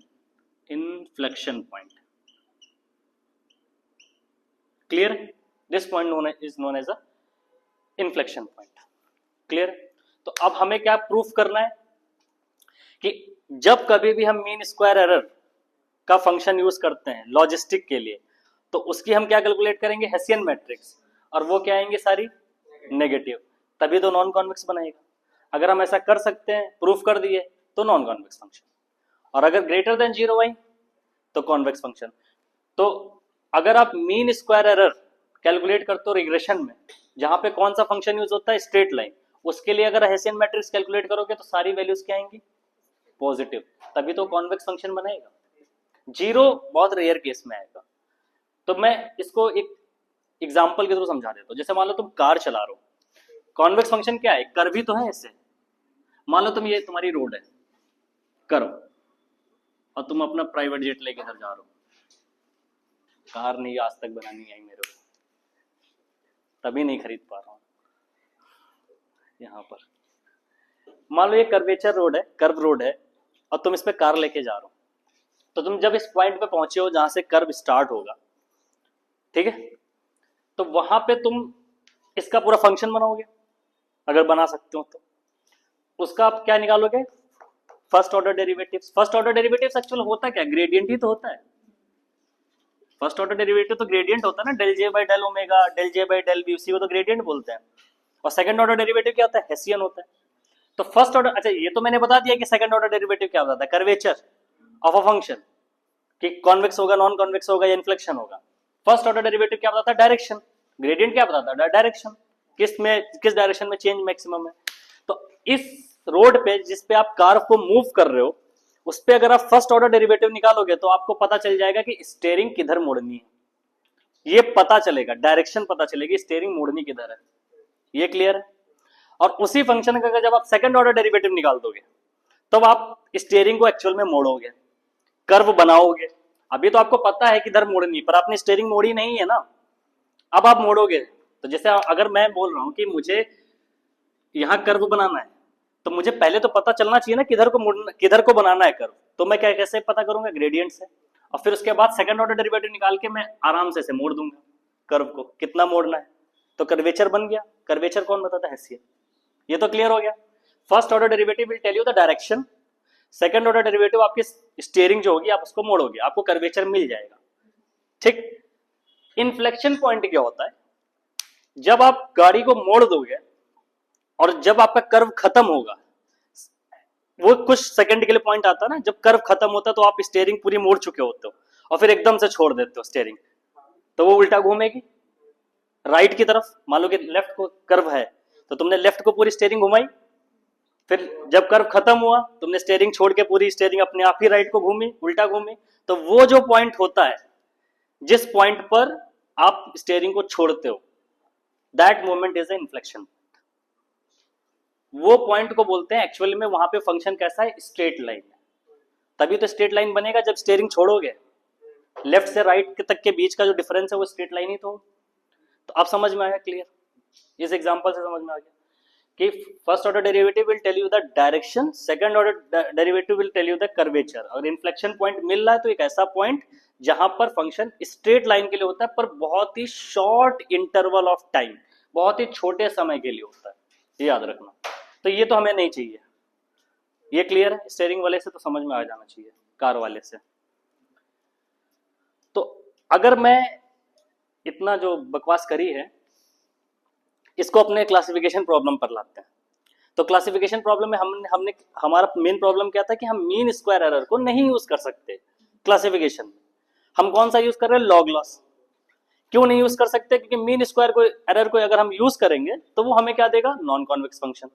inflection point. Clear, this point is known as a inflection point. Clear, तो अब हमें क्या प्रूफ करना है कि जब कभी भी हम मीन स्क्वायर एरर का फंक्शन यूज करते हैं लॉजिस्टिक के लिए, तो उसकी हम क्या कैलकुलेट करेंगे, हेसियन मैट्रिक्स, और वो क्या आएंगे, सारी नेगेटिव, तभी तो नॉन कॉन्वेक्स बनेगा। अगर हम ऐसा कर सकते हैं, प्रूफ कर दिए, तो नॉन कॉन्वेक्स फंक्शन। और अगर ग्रेटर देन 0 आई तो कॉन्वेक्स फंक्शन। तो अगर आप मीन स्क्वायर एरर कैलकुलेट करते हो रिग्रेशन में, जहां पे कौन सा फंक्शन यूज होता है, स्ट्रेट लाइन, उसके लिए अगर हेसियन मैट्रिक्स कैलकुलेट करोगे तो सारी वैल्यूज क्या आएंगी, पॉजिटिव, तभी तो कॉन्वेक्स फंक्शन बनेगा। 0 बहुत रेयर केस में आएगा। तो मैं इसको एक एग्जाम्पल के थ्रू समझा देता हूँ। जैसे मान लो तुम कार चला रहे हो, कॉन्वेक्स फंक्शन क्या है, कर्व ही तो है इससे। मान लो तुम, ये तुम्हारी रोड है, कर्व, और तुम अपना प्राइवेट जेट लेके घर जा रहे हो, कार नहीं आज तक बनानी आई मेरे को, तभी नहीं खरीद पा रहा हूँ। यहाँ पर मान लो ये कर्वेचर रोड है, कर्व रोड है, और तुम इस पे कार लेके जा रहे हो। तो तुम जब इस पॉइंट पे पहुंचे हो जहां से कर्व स्टार्ट होगा, ठीक है, तो वहां पे तुम इसका पूरा फंक्शन बनाओगे, अगर बना सकते हो तो। उसका आप क्या निकालोगे, first order derivatives. First order derivatives actual होता क्या, ग्रेडियंट ही तो होता है। फर्स्ट ऑर्डर डेरिवेटिव तो ग्रेडियंट होता है ना, del J by del omega, del J by del B, उसी को तो ग्रेडियंट बोलते हैं। और सेकंड ऑर्डर डेरिवेटिव क्या होता है, हेसियन होता है। तो फर्स्ट ऑर्डर, अच्छा ये तो मैंने बता दिया कि सेकंड ऑर्डर डेरिवेटिव क्या होता है, कर्वेचर ऑफ अ फंक्शन, कि कॉन्वेक्स होगा, नॉन कॉन्वेक्स होगा या इन्फ्लेक्शन होगा। फर्स्ट ऑर्डर डेरिवेटिव क्या बताता है, डायरेक्शन। ग्रेडियंट क्या बताता है, डायरेक्शन, किस डायरेक्शन में चेंज मैक्सिमम है। तो इस रोड पे जिस पे आप कार को मूव कर रहे हो, उस पे अगर आप फर्स्ट ऑर्डर डेरिवेटिव निकालोगे तो आपको पता चल जाएगा कि स्टीयरिंग किधर मोड़नी है। ये पता चलेगा, डायरेक्शन पता चलेगी, स्टीयरिंग मोड़नी किधर है। ये क्लियर है। और उसी फंक्शन का जब आप सेकंड ऑर्डर डेरिवेटिव निकाल दोगे, तब आप स्टीयरिंग को एक्चुअल में मोड़ोगे, कर्व बनाओगे। अभी तो आपको पता है कि इधर मोड़नी, पर आपने स्टीयरिंग मोड़ी नहीं है ना, अब आप मोड़ोगे। तो जैसे अगर मैं बोल रहा हूं कि मुझे यहां कर्व बनाना है, तो मुझे पहले तो पता चलना चाहिए ना किधर को मोड़ना, किधर को बनाना है कर्व। तो मैं क्या, कैसे पता करूंगा, ग्रेडियंट से। और फिर उसके बाद सेकंड ऑर्डर डेरिवेटिव निकाल के मैं आराम से मोड़ दूंगा कर्व को, कितना मोड़ना है, तो कर्वेचर बन गया। कर्वेचर कौन बताता है, हेसियन। ये तो क्लियर हो गया। First order derivative will tell you the direction, second order derivative आपकी स्टीयरिंग जो होगी, आप उसको मोड़ोगे, आपको कर्वेचर मिल जाएगा। ठीक, इन्फ्लेक्शन पॉइंट क्या होता है, जब आप गाड़ी को मोड़ दोगे और जब आपका कर्व खत्म होगा, वो कुछ सेकंड के लिए पॉइंट आता है ना, जब कर्व खत्म होता है तो आप स्टीयरिंग पूरी मोड़ चुके होते हो और फिर एकदम से छोड़ देते हो स्टीयरिंग, तो वो उल्टा घूमेगी राइट की तरफ। मान लो कि लेफ्ट को कर्व है तो तुमने लेफ्ट को पूरी स्टीयरिंग घुमाई, फिर जब कर्व खत्म हुआ तुमने स्टीयरिंग छोड़ के पूरी स्टीयरिंग अपने आप ही राइट को घूमी, उल्टा घूमी। तो वो जो पॉइंट होता है जिस पॉइंट पर आप स्टीयरिंग को छोड़ते हो, that moment is a inflection. वो पॉइंट को बोलते हैं एक्चुअली में, वहां पे फंक्शन कैसा है, स्ट्रेट लाइन है। तभी तो स्ट्रेट लाइन बनेगा जब स्टीयरिंग छोड़ोगे, लेफ्ट से राइट तक के बीच का जो डिफरेंस है वो स्ट्रेट लाइन ही तो आप समझ में आया क्लियर, इस एग्जांपल से समझ में आ गया कि first order derivative will tell you the direction, second order derivative will tell you the curvature. और इन्फ्लेक्शन पॉइंट मिल रहा है तो एक ऐसा पॉइंट जहां पर फंक्शन स्ट्रेट लाइन के लिए होता है पर बहुत ही शॉर्ट इंटरवल ऑफ टाइम, बहुत ही छोटे समय के लिए होता है, ये याद रखना। तो ये तो हमें नहीं चाहिए, ये क्लियर है, स्टीयरिंग वाले से तो समझ में आ जाना चाहिए, कार वाले से। तो अगर मैं इतना जो बकवास करी है इसको अपने क्लासिफिकेशन प्रॉब्लम पर लाते हैं। तो क्लासिफिकेशन प्रॉब्लम में हमने हमारा मेन प्रॉब्लम क्या था कि हम मीन स्क्वायर एरर को नहीं यूज कर सकते क्लासिफिकेशन में। हम कौन सा यूज कर रहे हैं, लॉग लॉस। क्यों नहीं यूज कर सकते, क्योंकि मीन स्क्वायर को एरर को अगर हम यूज करेंगे तो वो हमें क्या देगा, नॉन कॉन्वेक्स फंक्शन,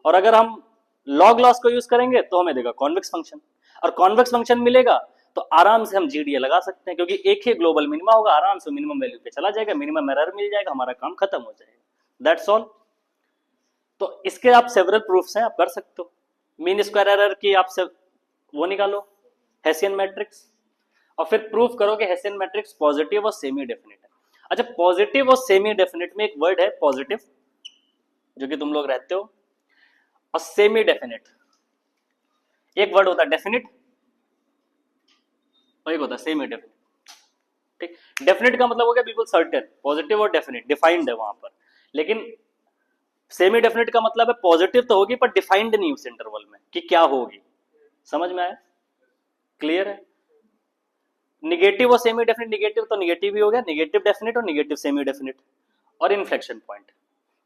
और अगर हम लॉग लॉस को यूज करेंगे तो हमें देगा कॉन्वेक्स फंक्शन। और कॉन्वेक्स फंक्शन मिलेगा तो आराम से हम जीडीए लगा सकते हैं, क्योंकि एक ही ग्लोबल मिनिमा होगा, आराम से मिनिमम वैल्यू पे चला जाएगा, मिनिमम एरर मिल जाएगा, हमारा काम खत्म हो जाएगा, दैट्स ऑल। तो इसके आप सेवरल प्रूफ्स हैं, आप कर सकते हो। मीन स्क्वायर एरर की आप से वो निकालो हेसियन मैट्रिक्स, और फिर प्रूफ करो कि हेसियन मैट्रिक्स पॉजिटिव और सेमी डेफिनेट है। अच्छा, पॉजिटिव और सेमी डेफिनेट में एक वर्ड है पॉजिटिव, जो कि तुम लोग रहते हो, और सेमी डेफिनेट एक वर्ड होता है डेफिनेट, और एक होता है सेमी डेफिनेट। ठीक, डेफिनेट का मतलब हो गया बिल्कुल सर्टेन, पॉजिटिव और डेफिनेट डिफाइंड है वहां पर, लेकिन सेमी डेफिनेट का मतलब है पॉजिटिव तो होगी पर डिफाइंड नहीं उस इंटरवल में कि क्या होगी। समझ में आया, क्लियर है। निगेटिव और सेमी डेफिनेट, निगेटिव तो निगेटिव ही हो गया, निगेटिव डेफिनेट और निगेटिव सेमी डेफिनेट, और इन्फ्लेक्शन पॉइंट।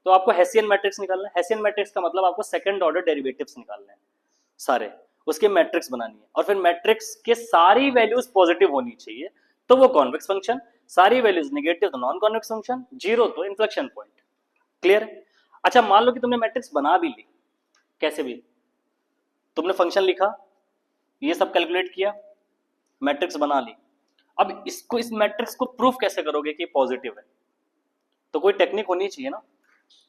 तो आपको हेसियन मैट्रिक्स निकालना है। हेसियन मैट्रिक्स का मतलब आपको सेकंड ऑर्डर डेरिवेटिव्स निकालने हैं सारे, उसके मैट्रिक्स बनानी है, और फिर मैट्रिक्स के सारी वैल्यूज पॉजिटिव होनी चाहिए तो वो कॉन्वेक्स फंक्शन, सारी वैल्यूज नेगेटिव तो नॉन कॉन्वेक्स फंक्शन, जीरो तो इन्फ्लेक्शन पॉइंट। क्लियर है। अच्छा, मान लो कि तुमने मैट्रिक्स बना भी ली, कैसे भी, तुमने फंक्शन लिखा, ये सब कैलकुलेट किया, मैट्रिक्स बना ली। अब इसको, इस मैट्रिक्स को प्रूफ कैसे करोगे कि पॉजिटिव है, तो कोई टेक्निक होनी चाहिए ना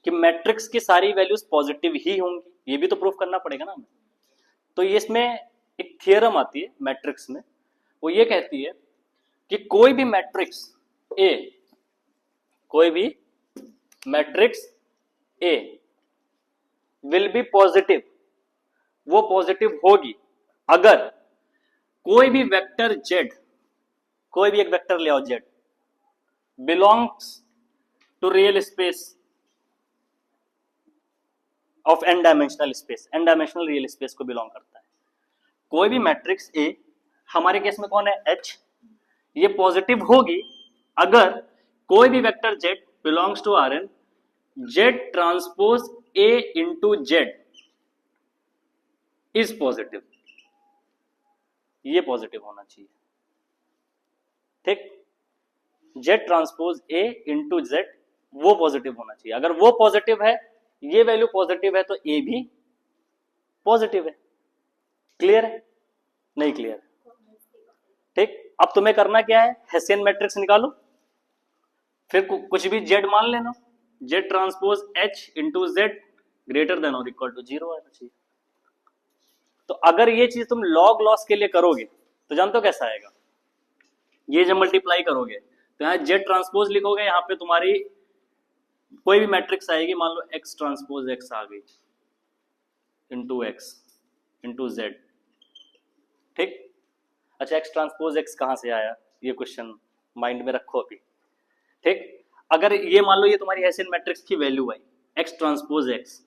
कि मैट्रिक्स की सारी वैल्यूज पॉजिटिव ही होंगी, ये भी तो प्रूफ करना पड़ेगा ना हमें। तो ये इसमें एक थियरम आती है मैट्रिक्स में, वो ये कहती है कि कोई भी मैट्रिक्स ए, कोई भी matrix A will be positive, वो पॉजिटिव होगी अगर कोई भी वेक्टर जेड, कोई भी एक वेक्टर ले आओ Z, belongs to real space of N dimensional space, N dimensional real space को बिलोंग करता है। कोई भी मैट्रिक्स ए, हमारे केस में कौन है, एच, ये पॉजिटिव होगी अगर कोई भी vector Z belongs to R N, Z transpose A into Z is positive, ये पॉजिटिव होना चाहिए। ठीक, Z transpose A into Z वो पॉजिटिव होना चाहिए। अगर वो पॉजिटिव है, ये वैल्यू पॉजिटिव है, तो ए भी पॉजिटिव है। क्लियर है, नहीं क्लियर? ठीक, अब तुम्हें करना क्या है, हेसियन मैट्रिक्स निकालो, फिर कुछ भी जेड मान लेना, Z transpose H into Z greater than और इक्वल टू 0 आना चाहिए। तो अगर ये चीज तुम लॉग लॉस के लिए करोगे तो जानते हो कैसा आएगा, ये जब मल्टीप्लाई करोगे तो यहाँ जेड ट्रांसपोज लिखोगे, यहाँ पे तुम्हारी कोई भी मैट्रिक्स आएगी, मान लो एक्स ट्रांसपोज एक्स आ गई इंटू एक्स इंटू जेड। ठीक, अच्छा, एक्स ट्रांसपोज एक्स कहां से आया, ये क्वेश्चन माइंड में रखो अभी। ठीक, अगर ये मान लो ये तुम्हारी हेसियन मैट्रिक्स की वैल्यू आई एक्स ट्रांसपोज एक्स,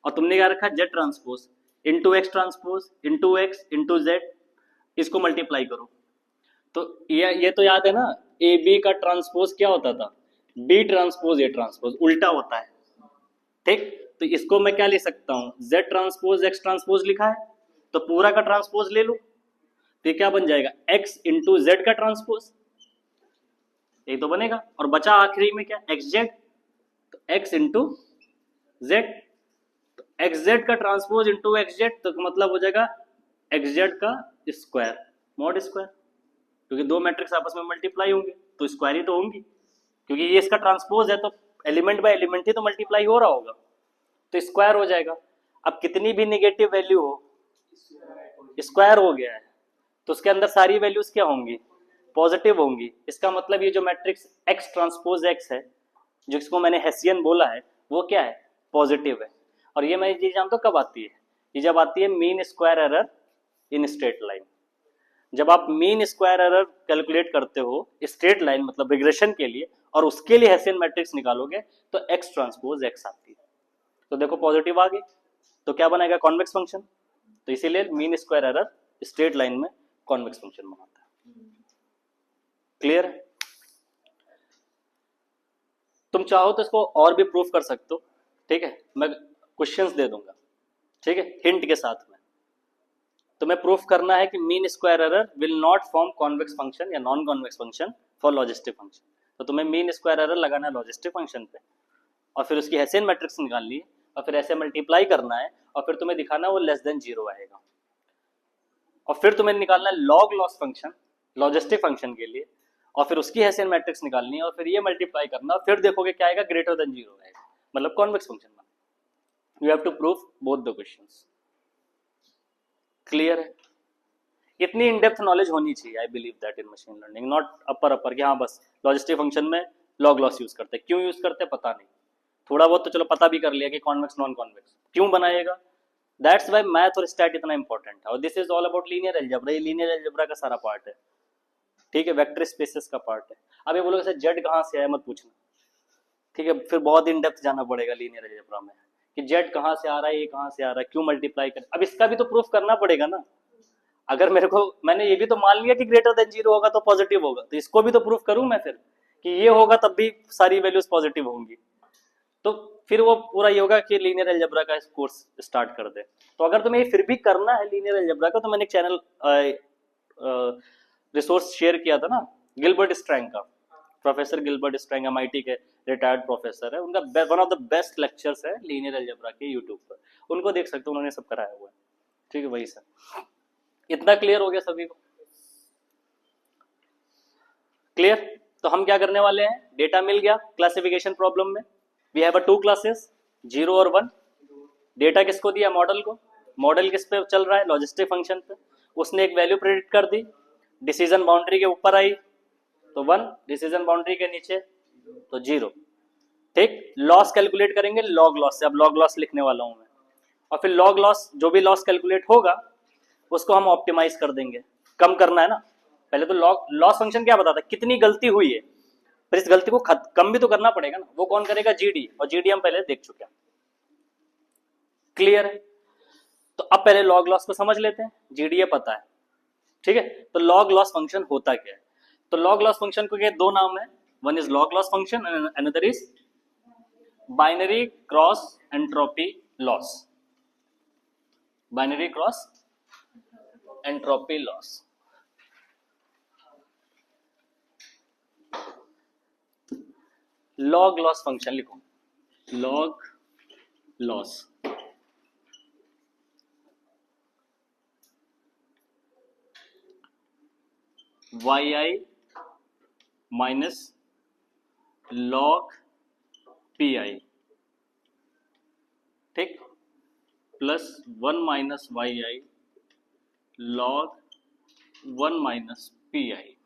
और तुमने क्या रखा, Z transpose into x transpose into x into Z, इसको मल्टीप्लाई करो। तो ये तो याद है ना, ए बी का ट्रांसपोज क्या होता था, बी ट्रांसपोज ए ट्रांसपोज उल्टा होता है, ठीक। तो इसको मैं क्या लिख सकता हूं, जेड ट्रांसपोज एक्स ट्रांसपोज लिखा है, तो पूरा का ट्रांसपोज ले लो, तो ये क्या बन जाएगा, एक्स इंटू जेड का ट्रांसपोज, ये तो बनेगा। और बचा आखिरी में क्या, एक्स जेड, तो एक्स इंटू जेड, तो एक्स जेड का ट्रांसपोज इंटू एक्स जेड, तो मतलब हो जाएगा एक्स जेड का स्क्वायर मॉड स्क्वायर, क्योंकि दो मैट्रिक्स आपस में मल्टीप्लाई होंगे तो स्क्वायर ही तो होंगी, क्योंकि ये इसका ट्रांसपोज है तो एलिमेंट बाय एलिमेंट ही तो मल्टीप्लाई हो रहा होगा, तो स्क्वायर हो जाएगा। अब कितनी भी निगेटिव वैल्यू हो, स्क्वायर हो गया है, तो उसके अंदर सारी वैल्यूज क्या होंगी, पॉजिटिव होंगी। इसका मतलब ये जो मैट्रिक्स एक्स ट्रांसपोज एक्स है, जिसको मैंने हेसियन बोला है, वो क्या है, पॉजिटिव है। और ये मैं ये जानता हूँ कब आती है, ये जब आती है mean square error in straight line. जब आप मीन स्क्वायर एरर कैलकुलेट करते हो स्ट्रेट लाइन मतलब रिग्रेशन के लिए, और उसके लिए हेसियन मैट्रिक्स निकालोगे, तो एक्स ट्रांसपोज एक्स आती है। तो देखो पॉजिटिव आ गई, तो क्या बनाएगा, कॉन्वेक्स फंक्शन। तो इसीलिए mean square error straight line में कॉन्वेक्स फंक्शन बनाता है। क्लियर है? तुम चाहो तो इसको और भी प्रूफ कर सकते हो, ठीक है, मैं क्वेश्चंस दे दूंगा, ठीक है, हिंट के साथ में। तुम्हें प्रूफ करना है कि mean square error will not form convex function या non convex function for logistic function. तो तुम्हें मीन स्क्वायर एरर लगाना है लॉजिस्टिक फंक्शन पे, और फिर उसकी हेसियन मैट्रिक्स निकालनी है, और फिर ऐसे मल्टीप्लाई करना है, और फिर तुम्हें दिखाना है वो लेस देन 0 आएगा, और फिर तुम्हें निकालना है log loss function logistic function के लिए, और फिर उसकी हेसियन मैट्रिक्स निकालनी है, और फिर ये मल्टीप्लाई करना, और फिर देखोगे क्या आएगा, ग्रेटर देन 0 आएगा, मतलब कॉन्वेक्स फंक्शन बना। You have to prove both the questions. Clear है? इतनी इन डेप्थ नॉलेज होनी चाहिए, I believe that in machine learning, not upper कि हाँ बस लॉजिस्टिक फंक्शन में लॉग लॉस यूज करते हैं, क्यों यूज करते हैं पता नहीं, थोड़ा बहुत तो चलो पता भी कर लिया कि कॉन्वेक्स नॉन कॉन्वेक्स क्यों बनाएगा। दैट्स वाई मैथ और स्टैट इतना इंपॉर्टेंट है, और this is all about linear algebra, ये लीनियर अलजेब्रा का सारा पार्ट है, ठीक है, वेक्टर स्पेसेस का पार्ट है। अब ये बोलोगे सर जेड कहाँ से आया, मत पूछना, ठीक है, फिर बहुत इन डेप्थ जाना पड़ेगा लीनियर अलजेब्रा में कि जेड कहाँ से आ रहा है, ये कहाँ से आ रहा है, क्यों मल्टीप्लाई कर, अब इसका भी तो प्रूफ करना पड़ेगा ना। अगर मेरे को, मैंने ये भी तो मान लिया कि ग्रेटर देन 0 होगा तो पॉजिटिव होगा, तो इसको भी तो प्रूफ करूं मैं फिर कि ये होगा तब भी सारी वैल्यूज पॉजिटिव होंगी, तो फिर वो पूरा ये होगा कि लीनियर अलजेब्रा का कोर्स स्टार्ट कर दे। तो अगर तुम्हें ये फिर भी करना है लीनियर अलजेब्रा का, तो मैंने एक चैनल रिसोर्स शेयर किया था ना, गिलबर्ट स्ट्रैंग का, प्रोफेसर गिलबर्ट स्ट्रैंग एमआईटी के रिटायर्ड प्रोफेसर है, उनका one of the best lectures है लीनियर अलजेब्रा के यूट्यूब पर, उनको देख सकते हो, उन्होंने सब कराया हुआ है, ठीक है, वही सर। इतना क्लियर हो गया सभी को? क्लियर? तो हम क्या करने वाले हैं, डेटा मिल गया क्लासिफिकेशन प्रॉब्लम में, वी हैव अ 2 क्लासेस 0 और 1। डेटा किसको दिया, मॉडल को, मॉडल किस पे चल रहा है, लॉजिस्टिक फंक्शन पे, उसने एक वैल्यू प्रेडिक्ट कर दी, डिसीजन बाउंड्री के ऊपर आई तो 1, डिसीजन बाउंड्री के नीचे तो 0, ठीक। लॉस कैलकुलेट करेंगे लॉग लॉस से, अब लॉग लॉस लिखने वाला हूं मैं, और फिर लॉग लॉस जो भी लॉस कैलकुलेट होगा उसको हम ऑप्टिमाइज कर देंगे, कम करना है ना। पहले तो लॉग लॉस फंक्शन क्या बताता है, कितनी गलती हुई है, फिर इस गलती को कम भी तो करना पड़ेगा ना, वो कौन करेगा, जीडी, और जीडी हम पहले देख चुके हैं। क्लियर है? तो अब पहले लॉग लॉस को समझ लेते हैं, जीडी पता है, ठीक है। तो लॉग लॉस फंक्शन होता क्या है, तो लॉग लॉस फंक्शन को दो नाम है, one is log loss function and another is binary cross entropy loss, binary cross entropy loss. Log loss function लिखो, log loss, y i minus log p i, ठीक, plus 1 minus Y I log 1 minus p i,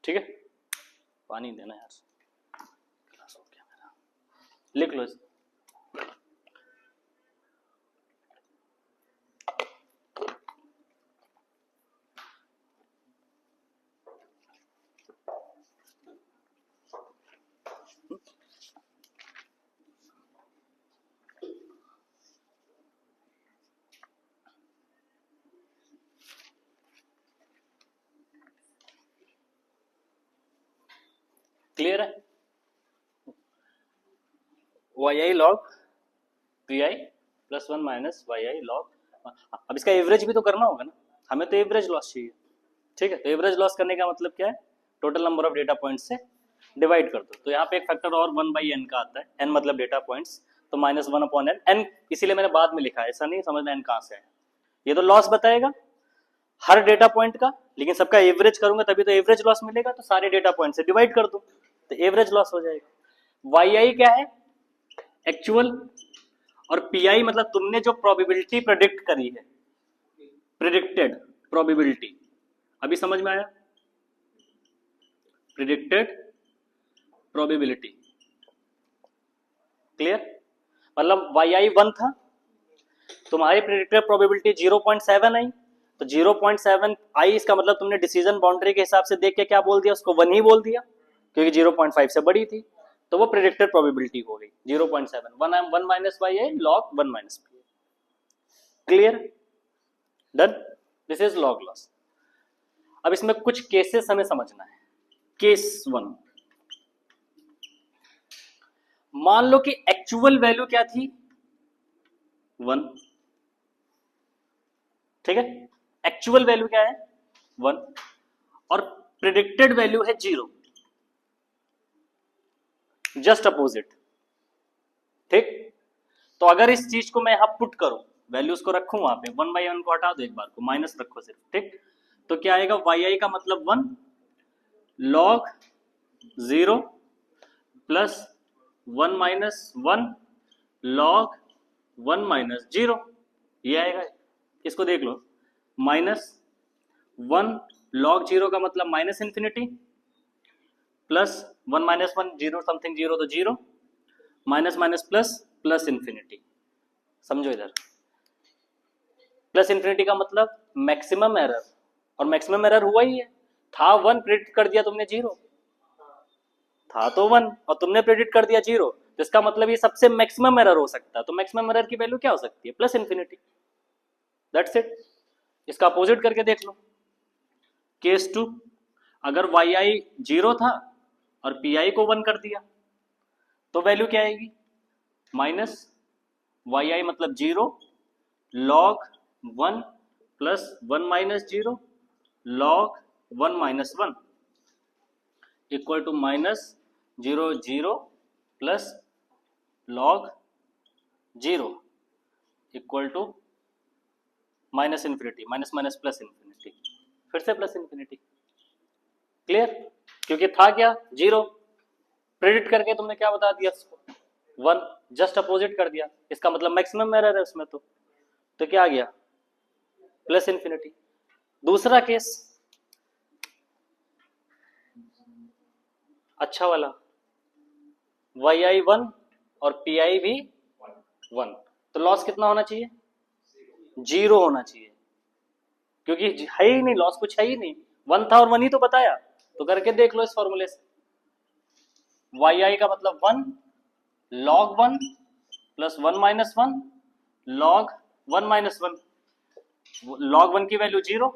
ठीक है। पानी देना यार, class हो गया मेरा, लिख लो इसे। क्लियर है? yi log pi plus 1 minus yi log, अब इसका एवरेज भी तो करना होगा ना, हमें तो एवरेज लॉस चाहिए, ठीक है? तो एवरेज लॉस करने का मतलब क्या है, total number of data points से डिवाइड कर दो। तो यहाँ पे एक फैक्टर और 1/n का आता है, n मतलब डेटा पॉइंट्स, तो -1/n, n इसीलिए मैंने बाद में लिखा है, ऐसा नहीं समझना n कहाँ से है, ये तो लॉस बताएगा हर डेटा पॉइंट का, लेकिन सबका एवरेज करूंगा तभी तो एवरेज लॉस मिलेगा, तो सारे डेटा पॉइंट से डिवाइड कर दो तो एवरेज लॉस हो जाएगा। yi क्या है, एक्चुअल, और pi मतलब तुमने जो प्रोबेबिलिटी प्रेडिक्ट करी है, प्रेडिक्टेड प्रोबेबिलिटी, अभी समझ में आया? Predicted probability, clear? मतलब yi 1 था, तुम्हारी प्रेडिक्टेड प्रोबेबिलिटी 0.7 आई, तो 0.7 आई, इसका मतलब तुमने डिसीजन बाउंड्री के हिसाब से देख के क्या बोल दिया, उसको 1 ही बोल दिया, क्योंकि 0.5 से बड़ी थी, तो वो प्रेडिक्टेड प्रोबेबिलिटी हो गई 0.7, 1 minus Y I log 1 minus P. Clear? Done? This is log loss. अब इसमें कुछ केसेस हमें समझना है। केस 1, मान लो कि एक्चुअल वैल्यू क्या थी, 1, ठीक है? एक्चुअल वैल्यू क्या है, 1, और प्रेडिक्टेड वैल्यू है 0, जस्ट अपोजिट, ठीक? तो अगर इस चीज को मैं यहां पुट करूं, वैल्यूज को रखूं वहां पे, 1/1 को हटा दो, एक बार को माइनस रखो सिर्फ, ठीक? तो क्या आएगा, yi का मतलब 1 log 0 plus 1 minus 1 log 1 minus 0, ये आएगा। इसको देख लो, माइनस 1 log 0 का मतलब minus infinity, plus 1 minus 1 0 something 0 तो 0, minus minus plus plus infinity, समझो इधर, प्लस इंफिनिटी का मतलब मैक्सिमम एरर, और मैक्सिमम एरर हुआ ही है, था 1 प्रेडिक्ट कर दिया तुमने 0, था तो 1 और तुमने प्रेडिक्ट कर दिया 0, तो इसका मतलब ये सबसे मैक्सिमम एरर हो सकता है, तो मैक्सिमम एरर की वैल्यू क्या हो सकती है, प्लस इंफिनिटी, दैट्स इट। इसका अपोजिट करके देख लो, केस 2, अगर yi 0 था और pi को 1 कर दिया, तो वैल्यू क्या आएगी, माइनस yi मतलब 0 log 1 plus 1 minus 0 log 1 minus 1 equal to minus 0 0 plus log 0 equal to minus infinity, minus minus plus infinity, फिर से प्लस इन्फिनिटी। क्लियर? क्योंकि था क्या, 0, प्रेडिक्ट करके तुमने क्या बता दिया उसको, 1, जस्ट अपोजिट कर दिया, इसका मतलब मैक्सिमम एरर है उसमें, तो क्या आ गया, प्लस इन्फिनिटी। दूसरा केस, अच्छा वाला, yi 1 और pi भी 1, तो लॉस कितना होना चाहिए, 0 होना चाहिए, क्योंकि है ही नहीं, लॉस कुछ है ही नहीं, 1 था और 1 ही तो बताया, तो करके देख लो इस फॉर्मूले से, yi का मतलब 1 log 1 plus 1 minus 1 log 1 minus 1, log 1 की वैल्यू 0,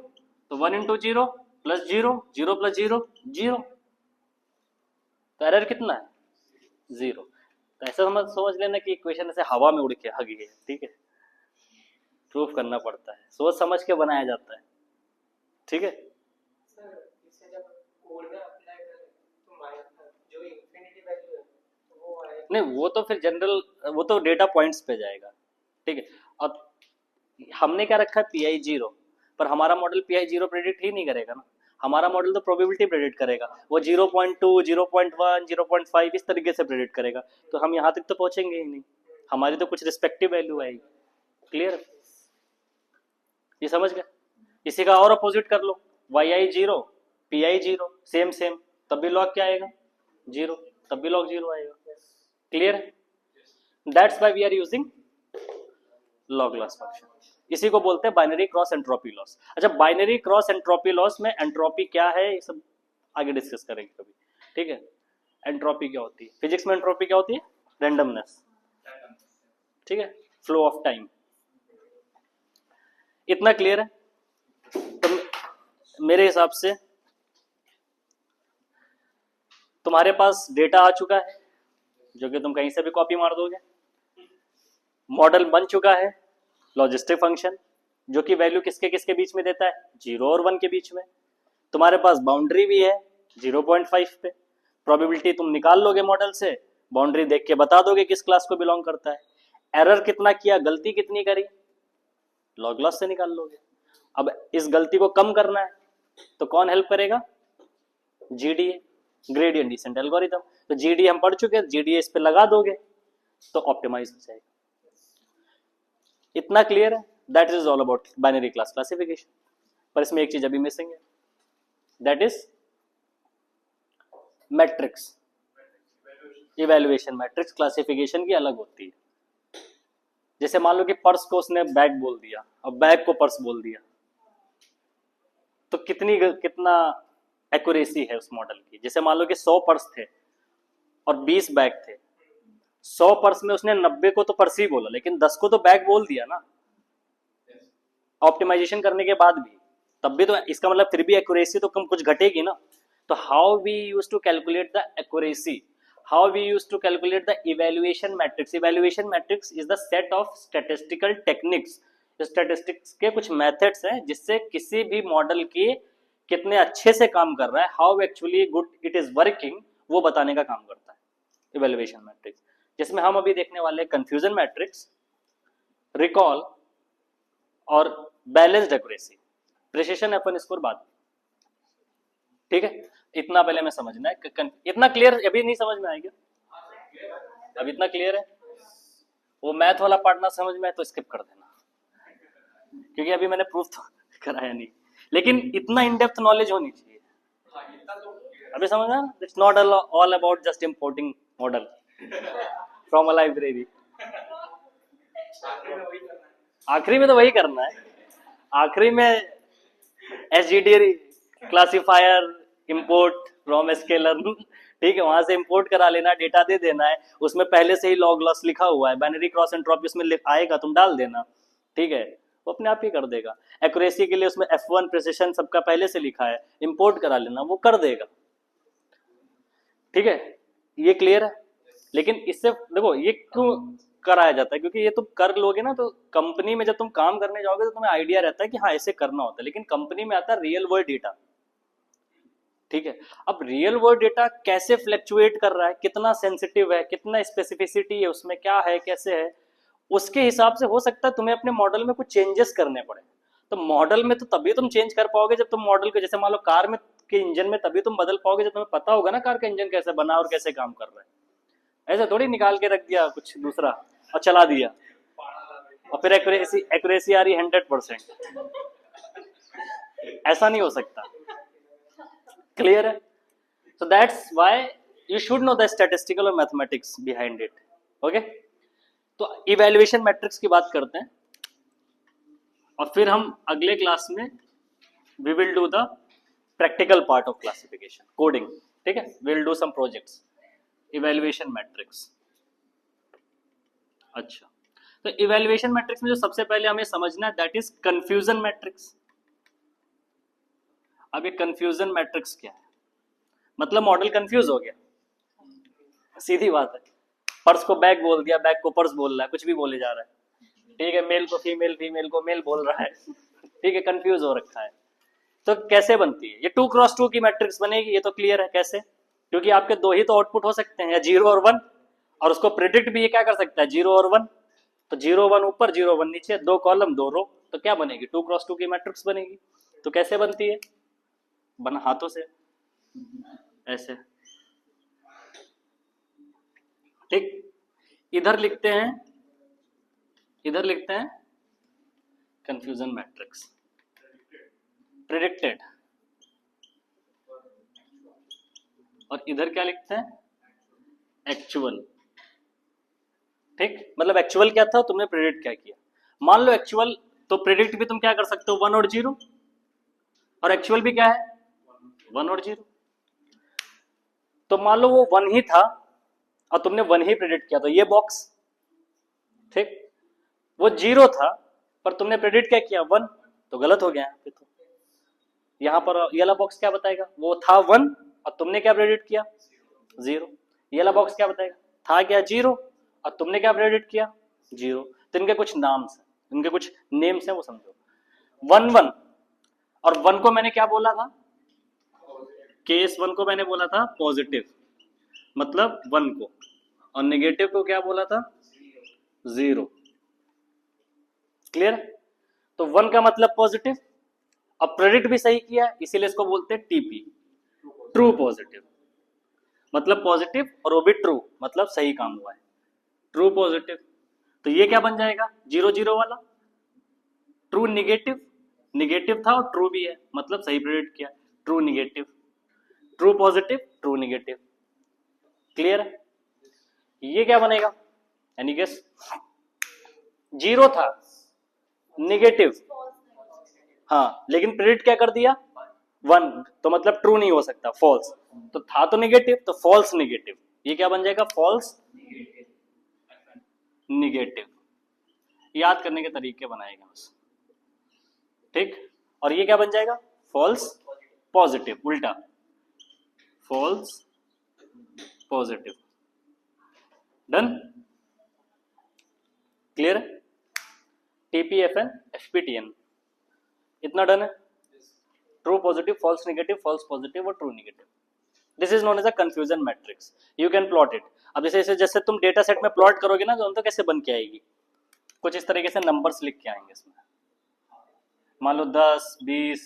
तो 1 इंटू 0 प्लस 0, 0 प्लस 0 0, तो एरर कितना है, 0। तो ऐसा समझ लेना कि इक्वेशन ऐसे हवा में उड़ के आ गई है, ठीक है? प्रूफ करना पड़ता है, सोच समझ के बनाया जाता है, ठीक है? नहीं, वो तो फिर जनरल, वो तो डेटा पॉइंट्स पे जाएगा, ठीक है? अब हमने क्या रखा है, पी 0, पर हमारा मॉडल पी 0 प्रेडिक्ट ही नहीं करेगा ना, हमारा मॉडल तो प्रोबेबिलिटी प्रेडिक्ट करेगा, वो 0.2 0.1 0.5 इस तरीके से प्रेडिक्ट करेगा, तो हम यहाँ तक तो पहुंचेंगे ही नहीं, हमारी तो कुछ रिस्पेक्टिव वैल्यू आएगी। क्लियर? ये समझ गए? इसी का और अपोजिट कर लो, yi 0 pi 0, सेम सेम, तब भी लॉग क्या आएगा, 0, तब भी लॉग 0 आएगा। Clear? That's why we are using log loss function, इसी को बोलते हैं बाइनरी क्रॉस एंट्रोपी लॉस। अच्छा, बाइनरी क्रॉस एंट्रोपी लॉस में एंट्रोपी क्या है, ये सब आगे डिस्कस करेंगे कभी, ठीक है? एंट्रोपी क्या होती है, फिजिक्स में एंट्रोपी क्या होती है, रैंडमनेस, ठीक है, फ्लो ऑफ टाइम। इतना क्लियर है? तो मेरे हिसाब से तुम्हारे पास डेटा आ चुका है जो कि तुम कहीं से भी कॉपी मार दोगे, मॉडल बन चुका है लॉजिस्टिक फंक्शन जो कि वैल्यू किसके किसके बीच में देता है, 0 और 1 के बीच में। तुम्हारे पास बाउंड्री भी है 0.5 पे, प्रोबेबिलिटी तुम निकाल लोगे मॉडल से, बाउंड्री देख के बता दोगे किस क्लास को बिलोंग करता है। एरर कितना किया, गलती कितनी करी, लॉग लॉस से निकाल लोगे। अब इस गलती को कम करना है तो कौन हेल्प करेगा, जीडीए, ग्रेडियंट डिसेंट एल्गोरिथम। तो जीडीए हम पढ़ चुके हैं, जीडीए इस पे लगा दोगे तो ऑप्टिमाइज हो जाएगा। इतना क्लियर है? That is all about binary class classification. पर इसमें एक चीज अभी मिसिंग है, that is matrix evaluation. Matrix classification की अलग होती है। जैसे मान लो कि पर्स को उसने बैग बोल दिया, अब बैग को पर्स बोल दिया, तो कितना एक्यूरेसी है उस मॉडल की। जैसे मान लो कि 100 पर्स थे और 20 बैग थे, 100 पर्स में उसने 90 को तो पर्स ही बोला लेकिन 10 को तो बैग बोल दिया ना, ऑप्टिमाइजेशन करने के बाद भी, तब भी तो इसका मतलब फिर भी एक्यूरेसी तो कम कुछ घटेगी ना। तो how we use to calculate the accuracy, how we used to calculate the evaluation matrix. Evaluation matrix is the set of statistical techniques. Statistics के कुछ मेथड्स हैं जिससे किसी भी मॉडल की कितने अच्छे से काम कर रहा है, how actually good it is working, वो बताने का काम करता है इवैल्यूएशन मैट्रिक्स। जिसमें हम अभी देखने वाले कंफ्यूजन मैट्रिक्स, रिकॉल और बैलेंस्ड एक्यूरेसी। प्रिसिशन अपन स्कोर बाद, ठीक है? इतना पहले मैं समझना है। इतना क्लियर अभी नहीं समझ में आएगा? अब इतना क्लियर है? वो मैथ वाला पार्ट ना समझ में आए तो स्किप कर देना, क्योंकि अभी मैंने प्रूफ तो कराया नहीं, लेकिन इतना इन डेप्थ नॉलेज होनी चाहिए। अभी समझना, it's not all about just importing model from a library. आखिरी में तो वही करना है, आखिरी में एसजीडी क्लासिफायर, इंपोर्ट फ्रॉम स्केलर, ठीक है, वहां से इंपोर्ट करा लेना, डेटा दे देना है, उसमें पहले से ही लॉग लॉस लिखा हुआ है, बाइनरी क्रॉस एंट्रोपी उसमें आएगा, तुम डाल देना, ठीक है, वो अपने आप ही कर देगा। एक्यूरेसी के लिए उसमें F1 प्रिसिशन सबका पहले से लिखा है, इंपोर्ट करा लेना, वो कर देगा, ठीक है, ये क्लियर है? लेकिन इससे देखो ये क्यों कराया जाता है, क्योंकि ये तुम कर लोगे ना तो कंपनी में जब तुम काम करने जाओगे तो तुम्हें आइडिया रहता है कि हाँ ऐसे करना होता है, लेकिन कंपनी में आता है रियल वर्ल्ड डेटा, ठीक है। अब रियल वर्ल्ड डेटा कैसे फ्लक्चुएट कर रहा है, कितना सेंसिटिव है, कितना स्पेसिफिसिटी है उसमें, क्या है, कैसे है, उसके हिसाब से हो सकता है तुम्हें अपने मॉडल में कुछ चेंजेस करने पड़े। तो मॉडल में तो तभी तुम चेंज कर पाओगे जब तुम मॉडल को, जैसे मान लो कार में के इंजन में तभी तुम बदल पाओगे जब तुम्हें पता होगा ना कार का इंजन कैसे बना और कैसे काम कर रहा है। ऐसा थोड़ी निकाल के रख दिया कुछ दूसरा और चला दिया और फिर एक्यूरेसी आ रही 100%, ऐसा नहीं हो सकता। क्लियर है? so that's why you should know the statistical और mathematics behind it. okay? तो इवैल्यूएशन मैट्रिक्स की बात करते हैं और फिर हम अगले क्लास में we will do the practical part of classification, coding, ठीक है, we will do some projects, evaluation matrix. अच्छा, तो इवैल्यूएशन मैट्रिक्स में जो सबसे पहले हमें समझना है दैट इज कंफ्यूजन मैट्रिक्स। अब ये कंफ्यूजन मैट्रिक्स क्या है, मतलब मॉडल कंफ्यूज हो गया, सीधी बात है, पर्स को बैग बोल दिया, बैग को पर्स बोल रहा है, कुछ भी बोले जा रहा है, ठीक है, मेल को फीमेल, फीमेल को मेल बोल रहा है, ठीक है, कंफ्यूज हो रखा है। तो कैसे बनती है ये 2x2 की मैट्रिक्स बनेगी, ये तो क्लियर है कैसे, क्योंकि आपके दो ही तो आउटपुट हो सकते हैं, या 0 और 1, और उसको प्रिडिक्ट भी ये क्या कर सकता है 0 और 1, तो 0 1 ऊपर 0 1 नीचे, 2 कॉलम 2 रो, तो क्या बनेगी 2x2 की मैट्रिक्स बनेगी। तो कैसे बनती है, बना हाथों से ऐसे, ठीक, इधर लिखते हैं कंफ्यूजन मैट्रिक्स, प्रेडिक्टेड, और इधर क्या लिखते हैं एक्चुअल, ठीक, मतलब एक्चुअल क्या था, तुमने प्रेडिक्ट क्या किया। मान लो एक्चुअल, तो प्रेडिक्ट भी तुम क्या कर सकते हो 1 और 0, और एक्चुअल भी क्या है 1 और 0। तो मान लो वो 1 ही था और तुमने 1 ही प्रेडिक्ट किया, तो ये बॉक्स, ठीक, वो 0 था पर तुमने प्रेडिक्ट क्या किया 1, तो गलत हो गया। तो यहाँ पर ये वाला बॉक्स क्या बताएगा, वो था 1 और तुमने क्या प्रेडिक्ट किया 0। ये वाला बॉक्स क्या बताएगा, था क्या 0 और तुमने क्या प्रेडिक्ट किया 0। तो इनके कुछ नाम्स हैं, इनके कुछ नेम्स हैं, वो समझो। 1 1 और 1 को मैंने क्या बोला था, केस 1 को मैंने बोला था पॉजिटिव, मतलब 1 को, और नेगेटिव को क्या बोला था 0। क्लियर। तो 1 का मतलब पॉजिटिव, अब प्रेडिक्ट भी सही किया, इसीलिए इसको बोलते हैं टीपी, ट्रू पॉजिटिव, मतलब पॉजिटिव और वो भी ट्रू, मतलब सही काम हुआ है, ट्रू पॉजिटिव। तो ये क्या बन जाएगा 0 0 वाला, ट्रू निगेटिव, निगेटिव था और ट्रू भी है, मतलब सही प्रेडिक्ट किया, true negative, true positive, true negative. Clear है। ये क्या बनेगा, यानी गेस 0 था, निगेटिव, हाँ, लेकिन प्रेडिक्ट क्या कर दिया 1, तो मतलब ट्रू नहीं हो सकता, फॉल्स। तो था तो निगेटिव, तो फॉल्स निगेटिव, ये क्या बन जाएगा फॉल्स निगेटिव। याद करने के तरीके बनाएगा बस, ठीक। और ये क्या बन जाएगा फॉल्स पॉजिटिव, उल्टा फॉल्स पॉजिटिव। डन। क्लियर है। टीपीएफएन एफपीटीएन, इतना डन है। True positive, false negative, false positive और true negative. This is known as a confusion matrix, you can plot it. अब जैसे जैसे तुम डेटा सेट में प्लॉट करोगे ना, तो कैसे बन के आएगी, कुछ इस तरीके से नंबर्स लिख के आएंगे इसमें। मान लो 10 20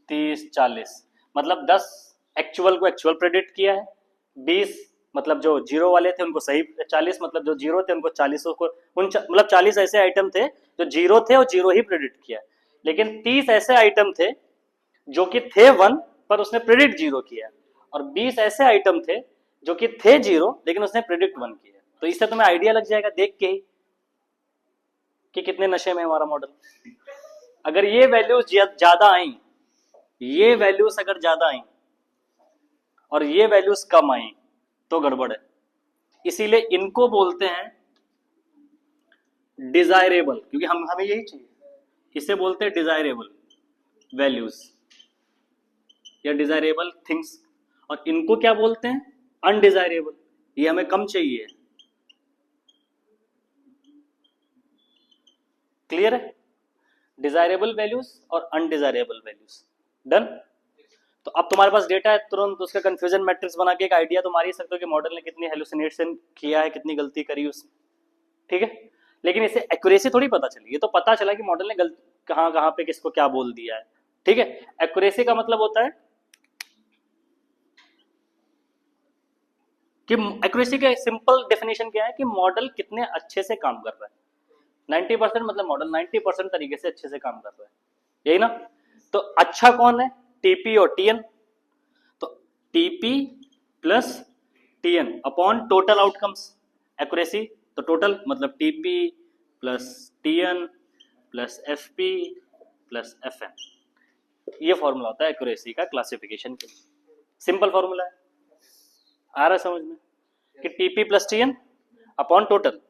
30 40, मतलब 10 एक्चुअल को एक्चुअल प्रेडिक्ट किया है, 20 मतलब जो जीरो वाले थे उनको सही, 40 मतलब जो जीरो थे उनको 40 को, उन मतलब 40 ऐसे आइटम थे जो जीरो थे और जीरो ही प्रेडिक्ट किया, लेकिन 30 ऐसे आइटम थे जो कि थे 1 पर उसने प्रेडिक्ट 0 किया, और 20 ऐसे आइटम थे जो कि थे 0 लेकिन उसने प्रेडिक्ट 1 किया। तो इससे तुम्हें आइडिया लग जाएगा देख के ही कि कितने नशे में हमारा मॉडल। अगर ये वैल्यूज ज्यादा आई, ये वैल्यूज अगर ज्यादा आई और ये वैल्यूज कम आई तो गड़बड़ है। इसीलिए इनको बोलते हैं डिजायरेबल, क्योंकि हमें यही चाहिए, इसे बोलते हैं डिजायरेबल वैल्यूज या डिजायरेबल थिंग्स। और इनको क्या बोलते हैं अनडिजायरेबल, ये हमें कम चाहिए। क्लियर है। डिजायरेबल वैल्यूज और अनडिजायरेबल वैल्यूज। डन। तो अब तुम्हारे पास डेटा है, तुरंत उसका कंफ्यूजन मैट्रिक्स बना के एक आइडिया तो मार ही सकते हो कि मॉडल ने कितनी हेलुसिनेशन किया है, कितनी गलती करी उसने। ठीक है, लेकिन इसे एक्यूरेसी थोड़ी पता चली, ये तो पता चला कि मॉडल ने कहां कहां पे किसको क्या बोल दिया है। ठीक है, एक्यूरेसी का मतलब होता है कि एक्यूरेसी का सिंपल डेफिनेशन क्या है कि मॉडल कितने अच्छे से काम कर रहा है। 90% मतलब मॉडल 90% तरीके से अच्छे से काम कर रहा है, यही ना। तो अच्छा कौन है, टीपी और टीएन। तो TP plus TN upon total outcomes accuracy. तो टोटल मतलब TP plus TN plus FP plus FN, ये फॉर्मूला होता है एक्यूरेसी का क्लासिफिकेशन के। सिंपल फॉर्मूला है, आ रहा है समझ में, कि TP plus TN upon total.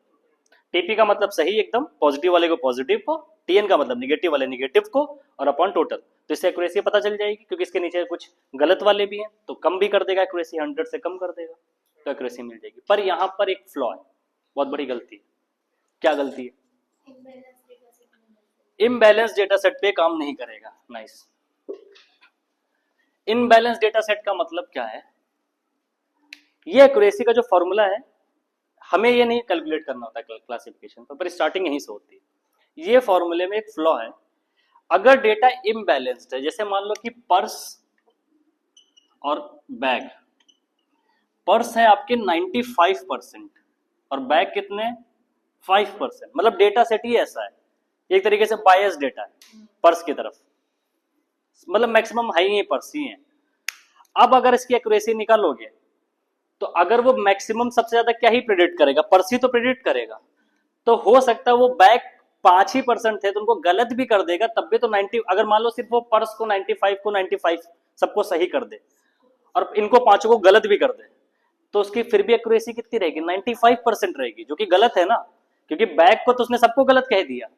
TP का मतलब सही एकदम, पॉजिटिव वाले को पॉजिटिव को, टीएन का मतलब निगेटिव वाले निगेटिव को, और अपॉन टोटल। तो इससे एक्यूरेसी पता चल जाएगी, क्योंकि इसके नीचे कुछ गलत वाले भी हैं तो कम भी कर देगा एक्यूरेसी, 100 से कम कर देगा तो एक्यूरेसी मिल जाएगी। पर यहाँ पर एक फ्लॉ है, बहुत बड़ी गलती है। क्या गलती है, इम्बैलेंस डेटा सेट पे काम नहीं करेगा। नाइस। इम्बैलेंस डेटा सेट का मतलब क्या है, ये एक्यूरेसी का जो फॉर्मूला है हमें ये नहीं कैलकुलेट करना होता क्लासिफिकेशन पर स्टार्टिंग यहीं से होती है। ये फॉर्मूले में एक फ्लॉ है। अगर डेटा इम्बैलेंस्ड है, जैसे मान लो कि पर्स और बैग, पर्स है आपके 95% और बैग कितने 5%, मतलब डेटा सेट ही ऐसा है, एक तरीके से बायस डेटा है पर्स की तरफ, मतलब मैक्सिमम है ही पर्स ही है। अब अगर इसकी एक्यूरेसी निकालोगे तो अगर वो मैक्सिमम सबसे ज्यादा क्या ही प्रेडिक्ट करेगा, पर्स ही तो प्रेडिक्ट करेगा। तो हो सकता है वो बैग 5% थे तो उनको गलत भी कर देगा, तब भी तो 90, अगर मान लो सिर्फ वो पर्स को 95 को 95 सबको सही कर दे और इनको 5 को गलत भी कर दे, तो उसकी फिर भी एक्यूरेसी कितनी रहेगी 95% रहेगी, जो कि गलत है ना, क्योंकि बैग को तो उसने सबको गलत कह दिया।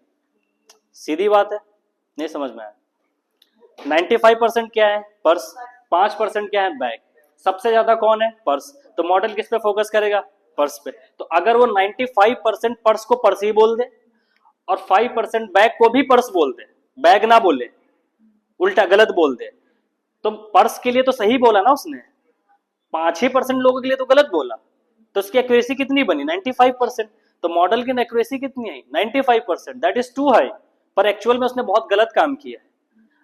सीधी बात है, नहीं समझ में आया। 95% क्या है पर्स, 5% क्या है बैग, सबसे ज्यादा कौन है? पर्स। तो मॉडल किस पे फोकस करेगा? पर्स पे। तो अगर वो 95% पर्स को पर्स ही बोल दे और 5% बैग को भी पर्स बोल दे, बैग ना बोले, उल्टा गलत बोल दे, तो पर्स के लिए तो सही बोला ना उसने, 5% लोगों के लिए तो गलत बोला, तो उसकी एक्यूरेसी कितनी बनी? 95%। तो मॉडल की एक्यूरेसी कितनी आई? 95%। दैट इज टू हाई, पर एक्चुअल में उसने बहुत गलत काम किया है।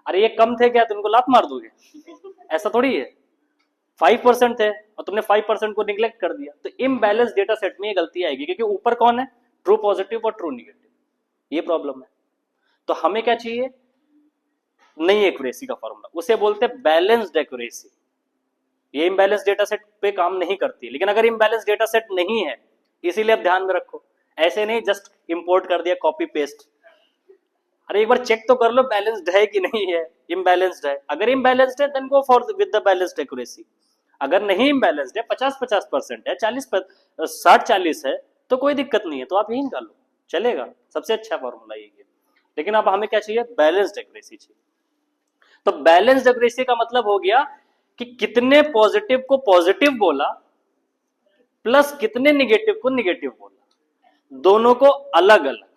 अरे ये कम थे क्या, तुमको लात मार दोगे? ऐसा थोड़ी है। 5% थे और तुमने 5% को निग्लेक्ट कर दिया, तो इम्बैलेंस डेटा सेट में ये गलती आएगी, क्योंकि ऊपर कौन है? ट्रू पॉजिटिव और ट्रू निगेटिव, ये प्रॉब्लम है। तो हमें क्या चाहिए? नई एक्यूरेसी का फॉर्मूला, उसे बोलते हैं बैलेंस्ड एक्यूरेसी। ये इम्बैलेंस डेटा सेट पे काम नहीं करती, लेकिन अगर इम्बैलेंस डेटा सेट नहीं है, इसीलिए आप ध्यान में रखो, ऐसे नहीं जस्ट इंपोर्ट कर दिया कॉपी पेस्ट। अरे एक बार चेक तो कर लो बैलेंस्ड है कि नहीं है, इम्बैलेंस्ड है। अगर इम्बैलेंस्ड है then go for with the balanced accuracy. अगर नहीं इम्बैलेंस्ड है, 50-50% है, 60-40 है, तो कोई दिक्कत नहीं है, तो आप यही निकालो, चलेगा। सबसे अच्छा फॉर्मूला यही है। लेकिन अब हमें क्या चाहिए? बैलेंस्ड एक्यूरेसी चाहिए। तो बैलेंस्ड एक्यूरेसी का मतलब हो गया कि कितने पॉजिटिव को पॉजिटिव बोला प्लस कितने निगेटिव को निगेटिव बोला, दोनों को अलग अलग।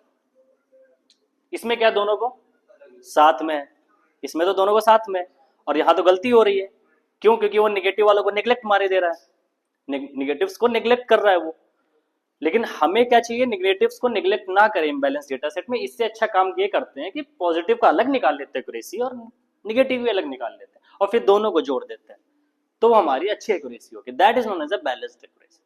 इसमें क्या दोनों को साथ में है, इसमें तो दोनों को साथ में है, और यहां तो गलती हो रही है। क्यों? क्योंकि वो निगेटिव वालों को नेग्लेक्ट मारे दे रहा है, निगेटिव्स को नेग्लेक्ट कर रहा है वो। लेकिन हमें क्या चाहिए? निगेटिव्स को नेग्लेक्ट ना करें इम्बैलेंस डेटा सेट में। इससे अच्छा काम ये करते हैं कि पॉजिटिव का अलग निकाल लेते हैं एक्यूरेसी और निगेटिव भी अलग निकाल लेते हैं, और फिर दोनों को जोड़ देते हैं, तो हमारी अच्छी एक्यूरेसी होगी। That is known as a balanced accuracy.